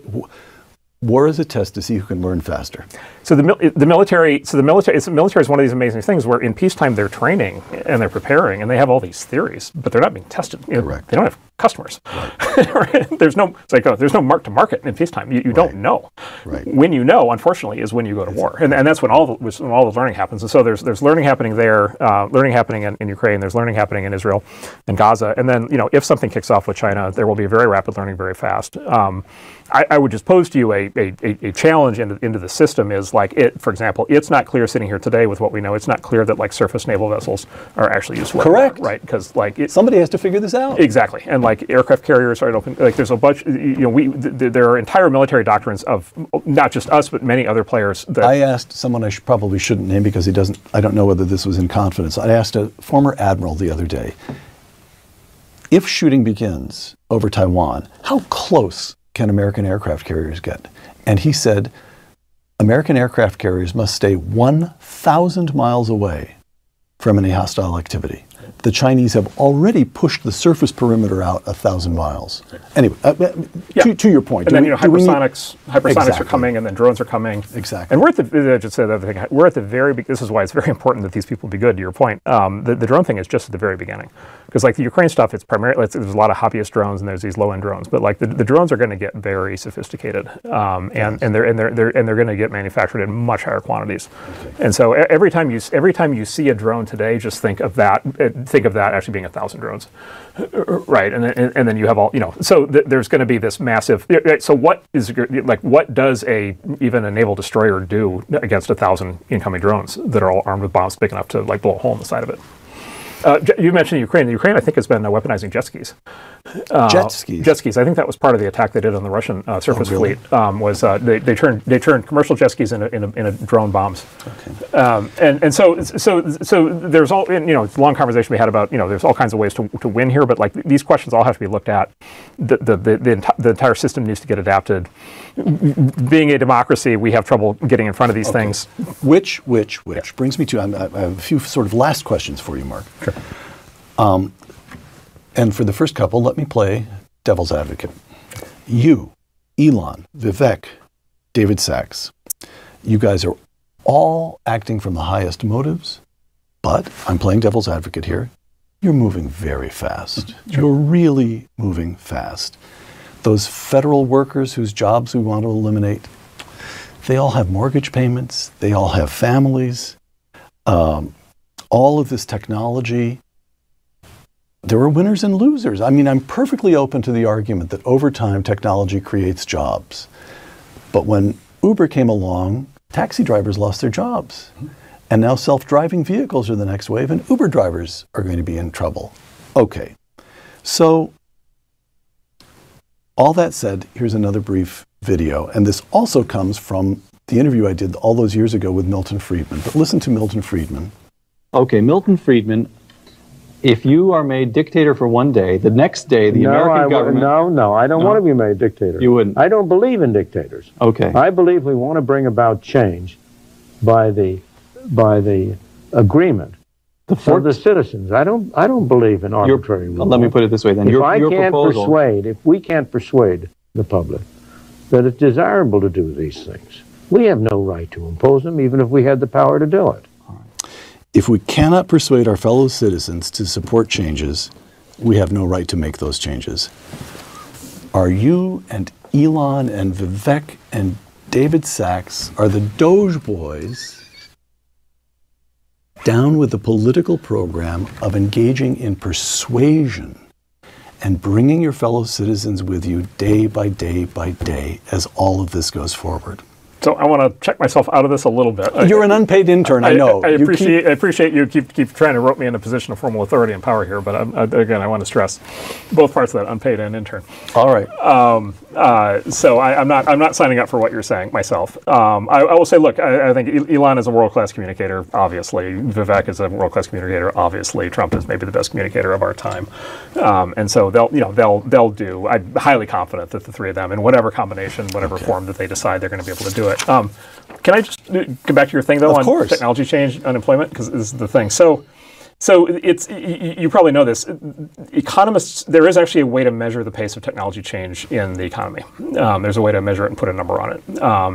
is a test to see who can learn faster. So the military is one of these amazing things where in peacetime they're training and they're preparing and they have all these theories, but they're not being tested. Correct. They don't have customers. Right. There's no mark to market in peacetime. You don't know. Right. When you know, unfortunately, is when you go to war, and that's when all the learning happens. And so there's learning happening there, learning happening in Ukraine. There's learning happening in Israel and Gaza. And then if something kicks off with China, there will be very rapid learning very fast. I would just pose to you a challenge into the system is like for example, it's not clear sitting here today with what we know. It's not clear that like surface naval vessels are actually useful. Correct. Right. Because like somebody has to figure this out. Exactly. And like aircraft carriers are open. Like there's a bunch. There are entire military doctrines of not just us but many other players. That I asked someone I probably shouldn't name because I don't know whether this was in confidence. I asked a former admiral the other day, if shooting begins over Taiwan, how close can American aircraft carriers get? And he said, American aircraft carriers must stay 1,000 miles away from any hostile activity. The Chinese have already pushed the surface perimeter out 1,000 miles. Anyway, to your point. And then hypersonics are coming, and then drones are coming. Exactly. And we're at the very. This is why it's very important that these people be good. To your point, the drone thing is just at the very beginning, because like the Ukraine stuff, it's primarily there's a lot of hobbyist drones and there's these low-end drones, but like the drones are going to get very sophisticated, and they're going to get manufactured in much higher quantities. Okay. And so every time you see a drone today, just think of that. Think of that actually being 1,000 drones, right? And then you have all So there's going to be this massive. So what does even a naval destroyer do against 1,000 incoming drones that are all armed with bombs big enough to like blow a hole in the side of it? You mentioned Ukraine. Ukraine, I think, has been weaponizing jet skis. Jet skis. Jet skis. I think that was part of the attack they did on the Russian surface fleet. They turned commercial jet skis into drone bombs. Okay. And so there's all it's a long conversation we had about there's all kinds of ways to win here, but like these questions all have to be looked at. The entire system needs to get adapted. Being a democracy, we have trouble getting in front of these things. Which brings me to I have a few sort of last questions for you, Marc. Sure. And for the first couple, let me play devil's advocate. You, Elon, Vivek, David Sachs, you guys are all acting from the highest motives, but I'm playing devil's advocate here. You're moving very fast. Sure. You're really moving fast. Those federal workers whose jobs we want to eliminate, they all have mortgage payments. They all have families. All of this technology, there are winners and losers. I mean, I'm perfectly open to the argument that over time, technology creates jobs. But when Uber came along, taxi drivers lost their jobs. And now self-driving vehicles are the next wave, and Uber drivers are going to be in trouble. Okay, so all that said, here's another brief video. And this also comes from the interview I did all those years ago with Milton Friedman. But listen to Milton Friedman. Okay, Milton Friedman, if you are made dictator for one day, the next day the American government... No, I don't want to be made dictator. You wouldn't? I don't believe in dictators. Okay. I believe we want to bring about change by the agreement of the citizens. I don't believe in arbitrary rule. Let me put it this way then. If we can't persuade the public that it's desirable to do these things, we have no right to impose them, even if we had the power to do it. If we cannot persuade our fellow citizens to support changes, we have no right to make those changes. Are you and Elon and Vivek and David Sachs, are the Doge boys down with the political program of engaging in persuasion and bringing your fellow citizens with you day by day by day as all of this goes forward? So I want to check myself out of this a little bit. You're an unpaid intern, I know. I appreciate you keep trying to rope me in a position of formal authority and power here, but again, I want to stress both parts of that, unpaid and intern. All right. So I'm not signing up for what you're saying myself. I will say, look, I think Elon is a world-class communicator, obviously. Vivek is a world-class communicator, obviously. Trump is maybe the best communicator of our time, and so they'll do. I'm highly confident that the three of them, in whatever combination, whatever form that they decide, they're going to be able to do it. Can I just come back to your thing, though, on technology change, unemployment? Because this is the thing. So it's, you probably know this. Economists, there is actually a way to measure the pace of technology change in the economy. There's a way to measure it and put a number on it,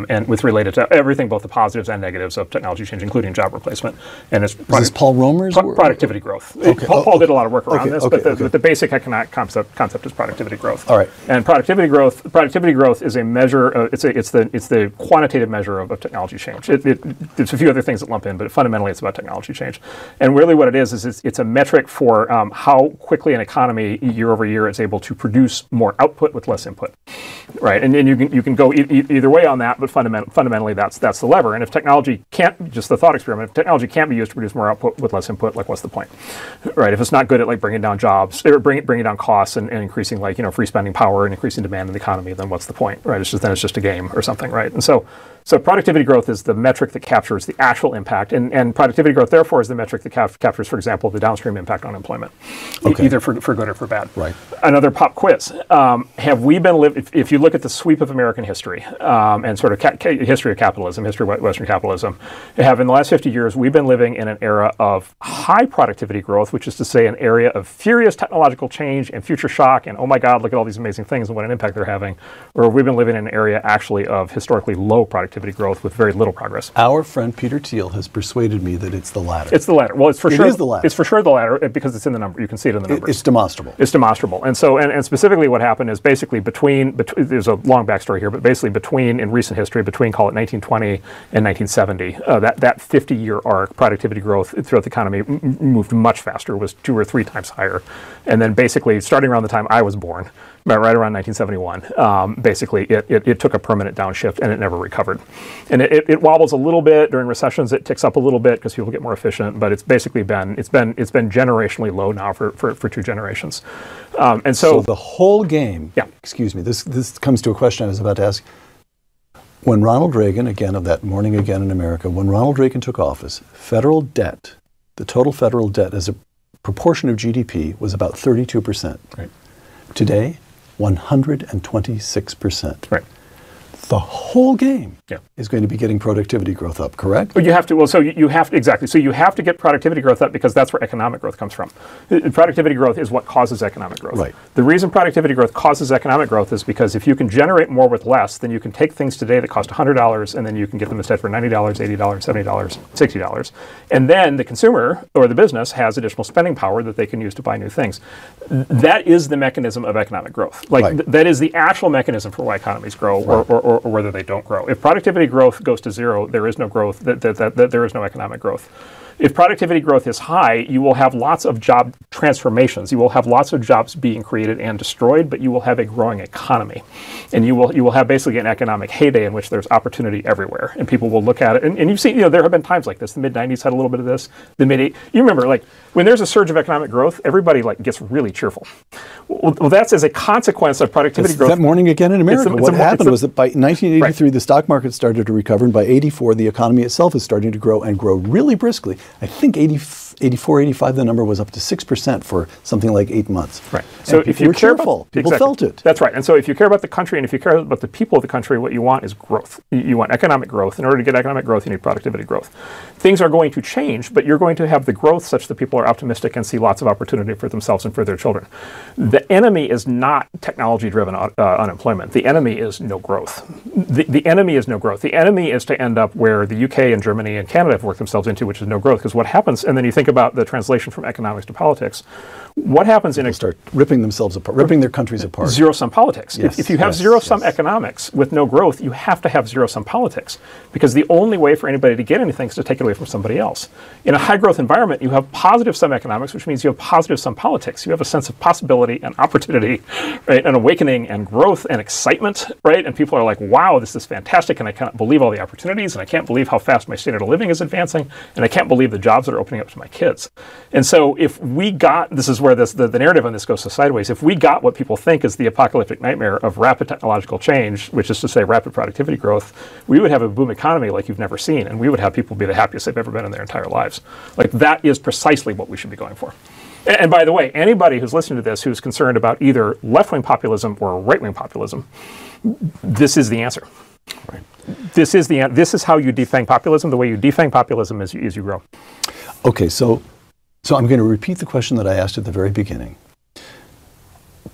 and with related to everything, both the positives and negatives of technology change, including job replacement. And it's is this Paul Romer's productivity growth. Okay. Paul did a lot of work around this, but the basic economic concept is productivity growth. All right. And productivity growth is a measure. It's the quantitative measure of technology change. There's a few other things that lump in, but fundamentally it's about technology change. And really, what it is it's a metric for how quickly an economy year over year is able to produce more output with less input, right? And you can go either way on that, but fundamentally that's the lever. And if technology can't, just the thought experiment, if technology can't be used to produce more output with less input, like what's the point, right? If it's not good at like bringing down jobs, or bringing down costs and increasing free spending power and increasing demand in the economy, then what's the point, right? It's just a game or something, right? And so productivity growth is the metric that captures the actual impact, and productivity growth, therefore, is the metric that captures, for example, the downstream impact on employment, either for good or for bad. Right. Another pop quiz: have we been if you look at the sweep of American history and sort of history of capitalism, history of Western capitalism, in the last 50 years, we've been living in an era of high productivity growth, which is to say, an area of furious technological change and future shock, and oh my God, look at all these amazing things and what an impact they're having, or we've been living in an area actually of historically low productivity growth with very little progress. Our friend Peter Thiel has persuaded me that it's the latter. It's the latter. Well, it's for sure. It is the latter. It's for sure the latter because it's in the number. You can see it in the numbers. It's demonstrable. It's demonstrable. And so, and specifically, what happened is basically between there's a long backstory here, but basically in recent history, between call it 1920 and 1970, that 50-year arc, productivity growth throughout the economy moved much faster, was 2 or 3 times higher, and then basically starting around the time I was born, right around 1971, basically it took a permanent downshift and it never recovered. And it wobbles a little bit during recessions. It ticks up a little bit because people get more efficient, but it's basically been generationally low now for 2 generations. And so the whole game. Yeah. Excuse me. This comes to a question I was about to ask. When Ronald Reagan, again of that Morning Again in America, when Ronald Reagan took office, federal debt, the total federal debt as a proportion of GDP was about 32%. Right. Today, 126%. Right. The whole game is going to be getting productivity growth up, correct? But you have to, well, so you have to, exactly. So you have to get productivity growth up because that's where economic growth comes from. Productivity growth is what causes economic growth. Right. The reason productivity growth causes economic growth is because if you can generate more with less, then you can take things today that cost $100 and then you can get them instead for $90, $80, $70, $60. And then the consumer or the business has additional spending power that they can use to buy new things. That is the mechanism of economic growth. Like that is the actual mechanism for why economies grow or whether they don't grow. If productivity growth goes to 0, there is no growth, there is no economic growth. If productivity growth is high, you will have lots of job transformations. You will have lots of jobs being created and destroyed, but you will have a growing economy. And you will have basically an economic heyday in which there's opportunity everywhere. And people will look at it. And you've seen, there have been times like this. The mid-90s had a little bit of this. The mid-80s, you remember, like, when there's a surge of economic growth, everybody gets really cheerful. Well, that's as a consequence of productivity growth. That Morning Again in America. What happened was that by 1983, the stock market started to recover, and by 84, the economy itself is starting to grow and grow really briskly. I think 84, 85, the number was up to 6% for something like 8 months. Right. So if you care about people felt it. That's right. And so if you care about the country and if you care about the people of the country, what you want is growth. You want economic growth. In order to get economic growth, you need productivity growth. Things are going to change, but you're going to have the growth such that people are optimistic and see lots of opportunity for themselves and for their children. The enemy is not technology-driven unemployment. The enemy is no growth. The enemy is no growth. The enemy is to end up where the UK and Germany and Canada have worked themselves into, which is no growth. Because what happens, and then you think about the translation from economics to politics, what happens in start ripping themselves apart, ripping their countries apart. Zero-sum politics. Yes, if you have zero-sum economics with no growth, you have to have zero-sum politics. Because the only way for anybody to get anything is to take it away from somebody else. In a high-growth environment, you have positive-sum economics, which means you have positive-sum politics. You have a sense of possibility and opportunity, right, and awakening and growth and excitement, right? And people are like, wow, this is fantastic, and I can't believe all the opportunities, and I can't believe how fast my standard of living is advancing, and I can't believe the jobs that are opening up to my kids. And so if we got, this is where the narrative on this goes so sideways, if we got what people think is the apocalyptic nightmare of rapid technological change, which is to say rapid productivity growth, we would have a boom economy like you've never seen, and we would have people be the happiest they've ever been in their entire lives. Like, that is precisely what we should be going for. And by the way, anybody who's listening to this who's concerned about either left-wing populism or right-wing populism, this is the answer. Right. This is how you defang populism. The way you defang populism is you grow. Okay, so I'm going to repeat the question that I asked at the very beginning,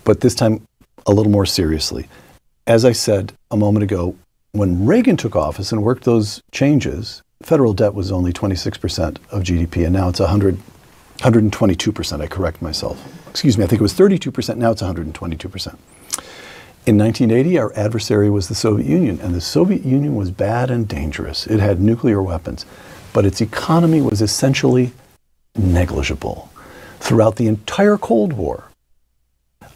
but this time a little more seriously. As I said a moment ago, when Reagan took office and worked those changes, federal debt was only 26% of GDP, and now it's 122%. I correct myself. Excuse me, I think it was 32%, now it's 122%. In 1980, our adversary was the Soviet Union, and the Soviet Union was bad and dangerous. It had nuclear weapons, but its economy was essentially negligible. Throughout the entire Cold War,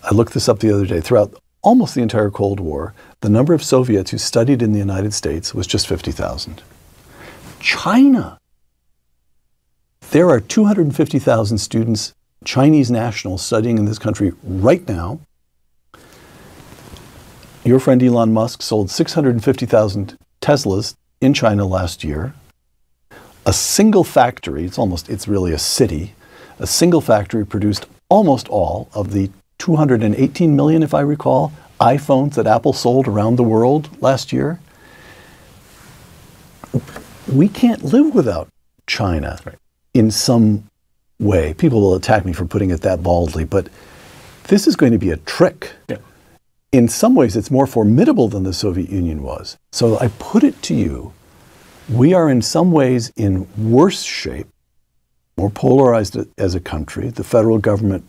I looked this up the other day, throughout almost the entire Cold War, the number of Soviets who studied in the United States was just 50,000. China, there are 250,000 students, Chinese nationals, studying in this country right now. Your friend Elon Musk sold 650,000 Teslas in China last year. A single factory, it's really a city, a single factory produced almost all of the 218 million, if I recall, iPhones that Apple sold around the world last year. We can't live without China in some way. People will attack me for putting it that baldly, but this is going to be a trick. Yeah. In some ways, it's more formidable than the Soviet Union was. So I put it to you, we are in some ways in worse shape, more polarized as a country. The federal government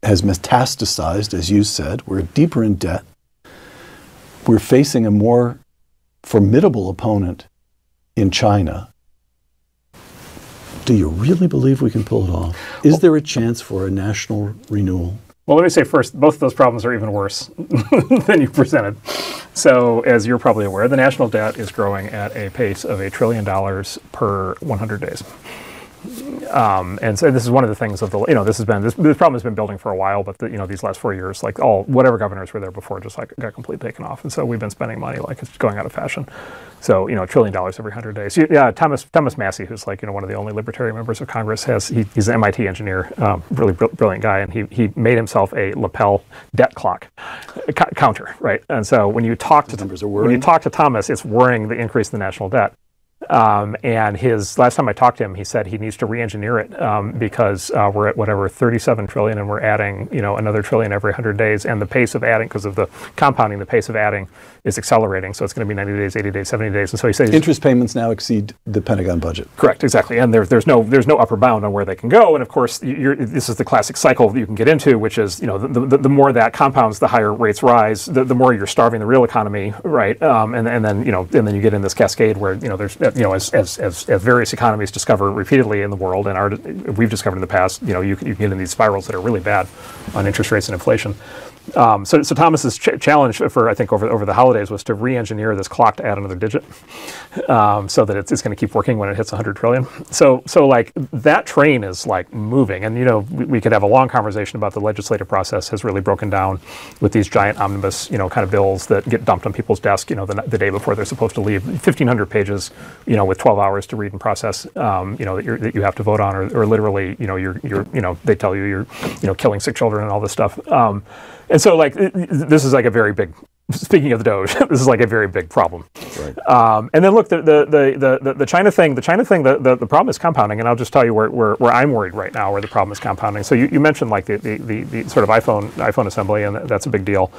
has metastasized, as you said. We're deeper in debt. We're facing a more formidable opponent in China. Do you really believe we can pull it off? Is there a chance for a national renewal? Well, let me say first, both of those problems are even worse than you presented. So, as you're probably aware, the national debt is growing at a pace of $1 trillion per 100 days. And so this is one of the things of the, this problem has been building for a while, but these last 4 years, like whatever governors were there before just like got completely taken off. And so we've been spending money like it's going out of fashion. So, $1 trillion every 100 days. Yeah, Thomas Massey, who's like, one of the only libertarian members of Congress, he's an MIT engineer, really brilliant guy. And he made himself a lapel debt clock counter, right? And so when you talk to Thomas, it's worrying the increase in the national debt. And his last time I talked to him, he said he needs to re-engineer it because we're at whatever 37 trillion, and we're adding another trillion every 100 days, and the pace of adding, because of the compounding, the pace of adding is accelerating. So it's going to be 90 days, 80 days, 70 days, and so he says interest payments now exceed the Pentagon budget. Correct, exactly, and there's no upper bound on where they can go, and of course this is the classic cycle that you can get into, which is the more that compounds, the higher rates rise, the more you're starving the real economy, right? And then you get in this cascade where there's as various economies discover repeatedly in the world, and we've discovered in the past, you can get in these spirals that are really bad on interest rates and inflation. So Thomas's challenge for, I think, over the holidays was to re-engineer this clock to add another digit, so that it's going to keep working when it hits 100 trillion. So like that train is like moving, and we could have a long conversation about the legislative process has really broken down with these giant omnibus kind of bills that get dumped on people's desks the day before they're supposed to leave. 1,500 pages with 12 hours to read and process, that you have to vote on, or literally, they tell you you're, killing sick children and all this stuff. And so like, this is like a very big, speaking of the Doge, this is like a very big problem. Right. And then look, the China thing, the problem is compounding, and I'll just tell you where I'm worried right now, where the problem is compounding. So you mentioned like the sort of iPhone assembly, and that's a big deal.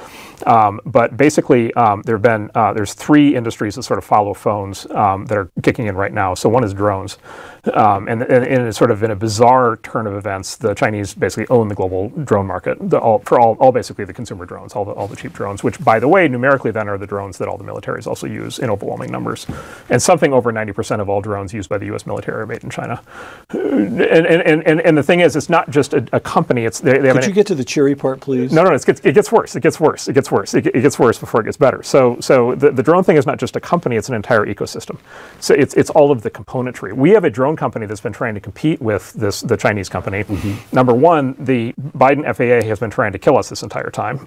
But basically, there's 3 industries that sort of follow phones that are kicking in right now. So one is drones, and it's sort of in a bizarre turn of events, the Chinese basically own the global drone market, for all basically the consumer drones, all the cheap drones, which by the way, numerically then are the drones that all the militaries also use in overwhelming numbers. And something over 90% of all drones used by the U.S. military are made in China. And the thing is, it's not just a company. It's they have. Could you get to the cheery part, please? No, it gets worse. It gets worse. It gets worse before it gets better. So the drone thing is not just a company; it's an entire ecosystem. So it's all of the componentry. We have a drone company that's been trying to compete with the Chinese company. Mm-hmm. Number one, the Biden FAA has been trying to kill us this entire time.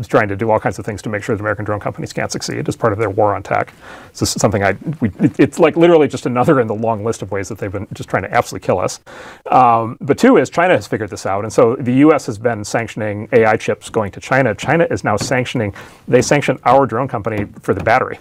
Trying to do all kinds of things to make sure that American drone companies can't succeed as part of their war on tech. So something it's like literally just another in the long list of ways that they've been just trying to absolutely kill us. But 2 is China has figured this out, and so the U.S. has been sanctioning AI chips going to China. China is now they sanction our drone company for the battery.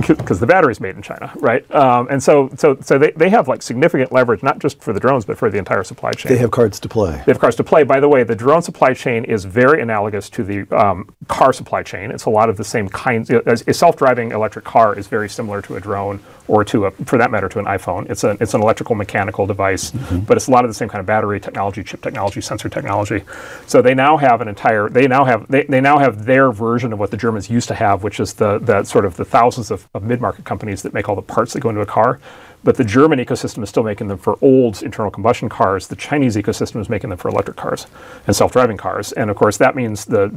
Because the battery's made in China, right? And so they have like significant leverage, not just for the drones, but for the entire supply chain. They have cards to play. They have cards to play. By the way, the drone supply chain is very analogous to the car supply chain. It's a lot of the same kinds. A self-driving electric car is very similar to a drone, or for that matter, to an iPhone. It's an electrical mechanical device, but it's a lot of the same kind of battery technology, chip technology, sensor technology. So they now have they now have their version of what the Germans used to have, which is the sort of the thousands of mid-market companies that make all the parts that go into a car. But the German ecosystem is still making them for old internal combustion cars. The Chinese ecosystem is making them for electric cars and self-driving cars. And of course, that means the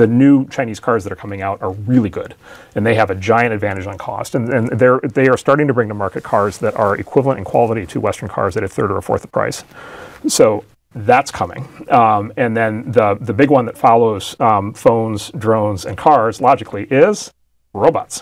new Chinese cars that are coming out are really good, and they have a giant advantage on cost. And they are starting to bring to market cars that are equivalent in quality to Western cars at a third or a fourth the price. So that's coming. And then the big one that follows phones, drones, and cars logically is robots.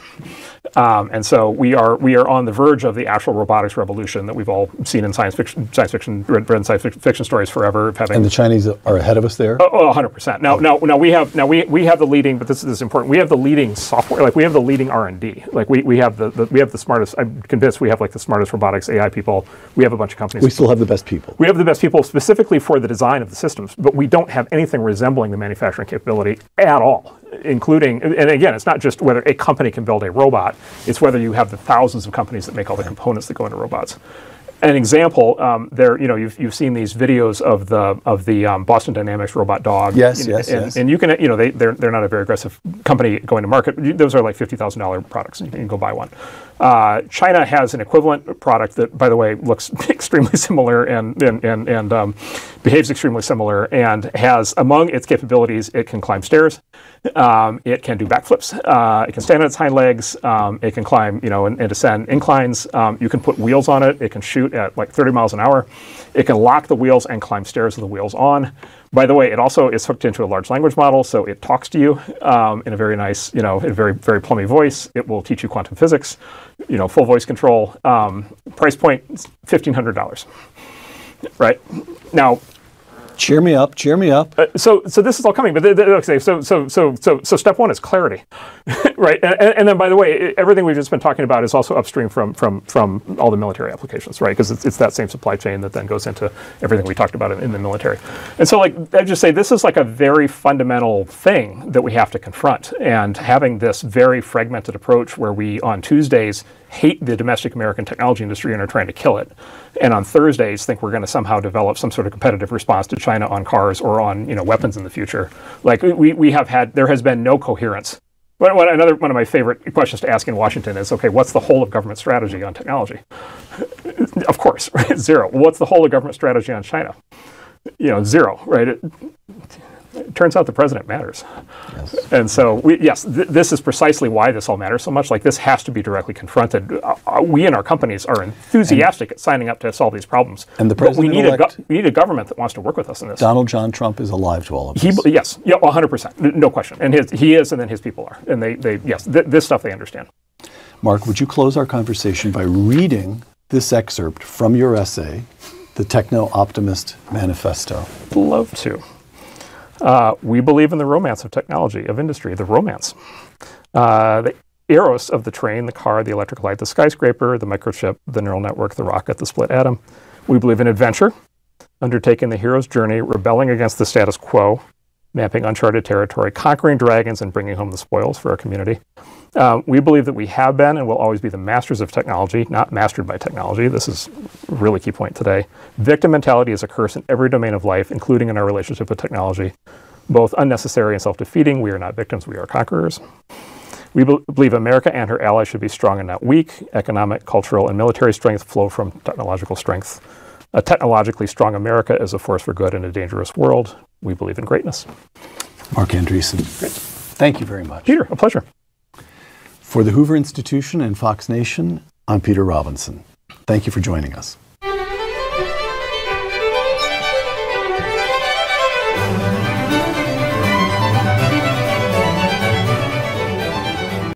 And so we are on the verge of the actual robotics revolution that we've all seen in science fiction, read in science fiction stories forever. And the Chinese are ahead of us there? 100%. Now we have the leading, but this is important. We have the leading software, like we have the leading R&D. Like we have the smartest. I'm convinced we have like the smartest robotics AI people. We have a bunch of companies. We still have the best people. We have the best people specifically for the design of the systems, but we don't have anything resembling the manufacturing capability at all. Including, and again, it's not just whether a company can build a robot, it's whether you have the thousands of companies that make all the components that go into robots. An example, you've seen these videos of the Boston Dynamics robot dog. Yes. And you can, they're not a very aggressive company going to market. Those are like $50,000 products, and you can go buy one. China has an equivalent product that, by the way, looks extremely similar and behaves extremely similar, and has among its capabilities, it can climb stairs, it can do backflips, it can stand on its hind legs, it can climb, and descend inclines. You can put wheels on it. It can shoot at like 30 miles an hour. It can lock the wheels and climb stairs with the wheels on. By the way, it also is hooked into a large language model, so it talks to you in a very nice, in a very, very plummy voice. It will teach you quantum physics, full voice control. Price point, $1,500. Right? Now, Cheer me up. So this is all coming, but okay. So step one is clarity, right? And then, by the way, everything we've just been talking about is also upstream from all the military applications, right? Because it's that same supply chain that then goes into everything we talked about in the military. And so, like I just say, this is like a very fundamental thing that we have to confront. And having this very fragmented approach, where we on Tuesdays hate the domestic American technology industry and are trying to kill it, and on Thursdays think we're going to somehow develop some sort of competitive response to China on cars or on weapons in the future. Like there has been no coherence. Another one of my favorite questions to ask in Washington is, okay, what's the whole of government strategy on technology? Of course, right? Zero. What's the whole of government strategy on China? Zero, right? It turns out the president matters. Yes. And so, this is precisely why this all matters so much. Like, this has to be directly confronted. We in our companies are enthusiastic at signing up to solve these problems. And the president we need a government that wants to work with us in this. Donald John Trump is alive to all of this. Yes, 100%, no question. And he is, and then his people are. And they this stuff they understand. Marc, would you close our conversation by reading this excerpt from your essay, The Techno-Optimist Manifesto? Love to. We believe in the romance of technology, of industry, the romance. The eros of the train, the car, the electric light, the skyscraper, the microchip, the neural network, the rocket, the split atom. We believe in adventure, undertaking the hero's journey, rebelling against the status quo, mapping uncharted territory, conquering dragons, and bringing home the spoils for our community. We believe that we have been and will always be the masters of technology, not mastered by technology. This is a really key point today. Victim mentality is a curse in every domain of life, including in our relationship with technology. Both unnecessary and self-defeating, we are not victims, we are conquerors. We believe America and her allies should be strong and not weak. Economic, cultural, and military strength flow from technological strength. A technologically strong America is a force for good in a dangerous world. We believe in greatness. Marc Andreessen, thank you very much. Peter, a pleasure. For the Hoover Institution and Fox Nation, I'm Peter Robinson. Thank you for joining us.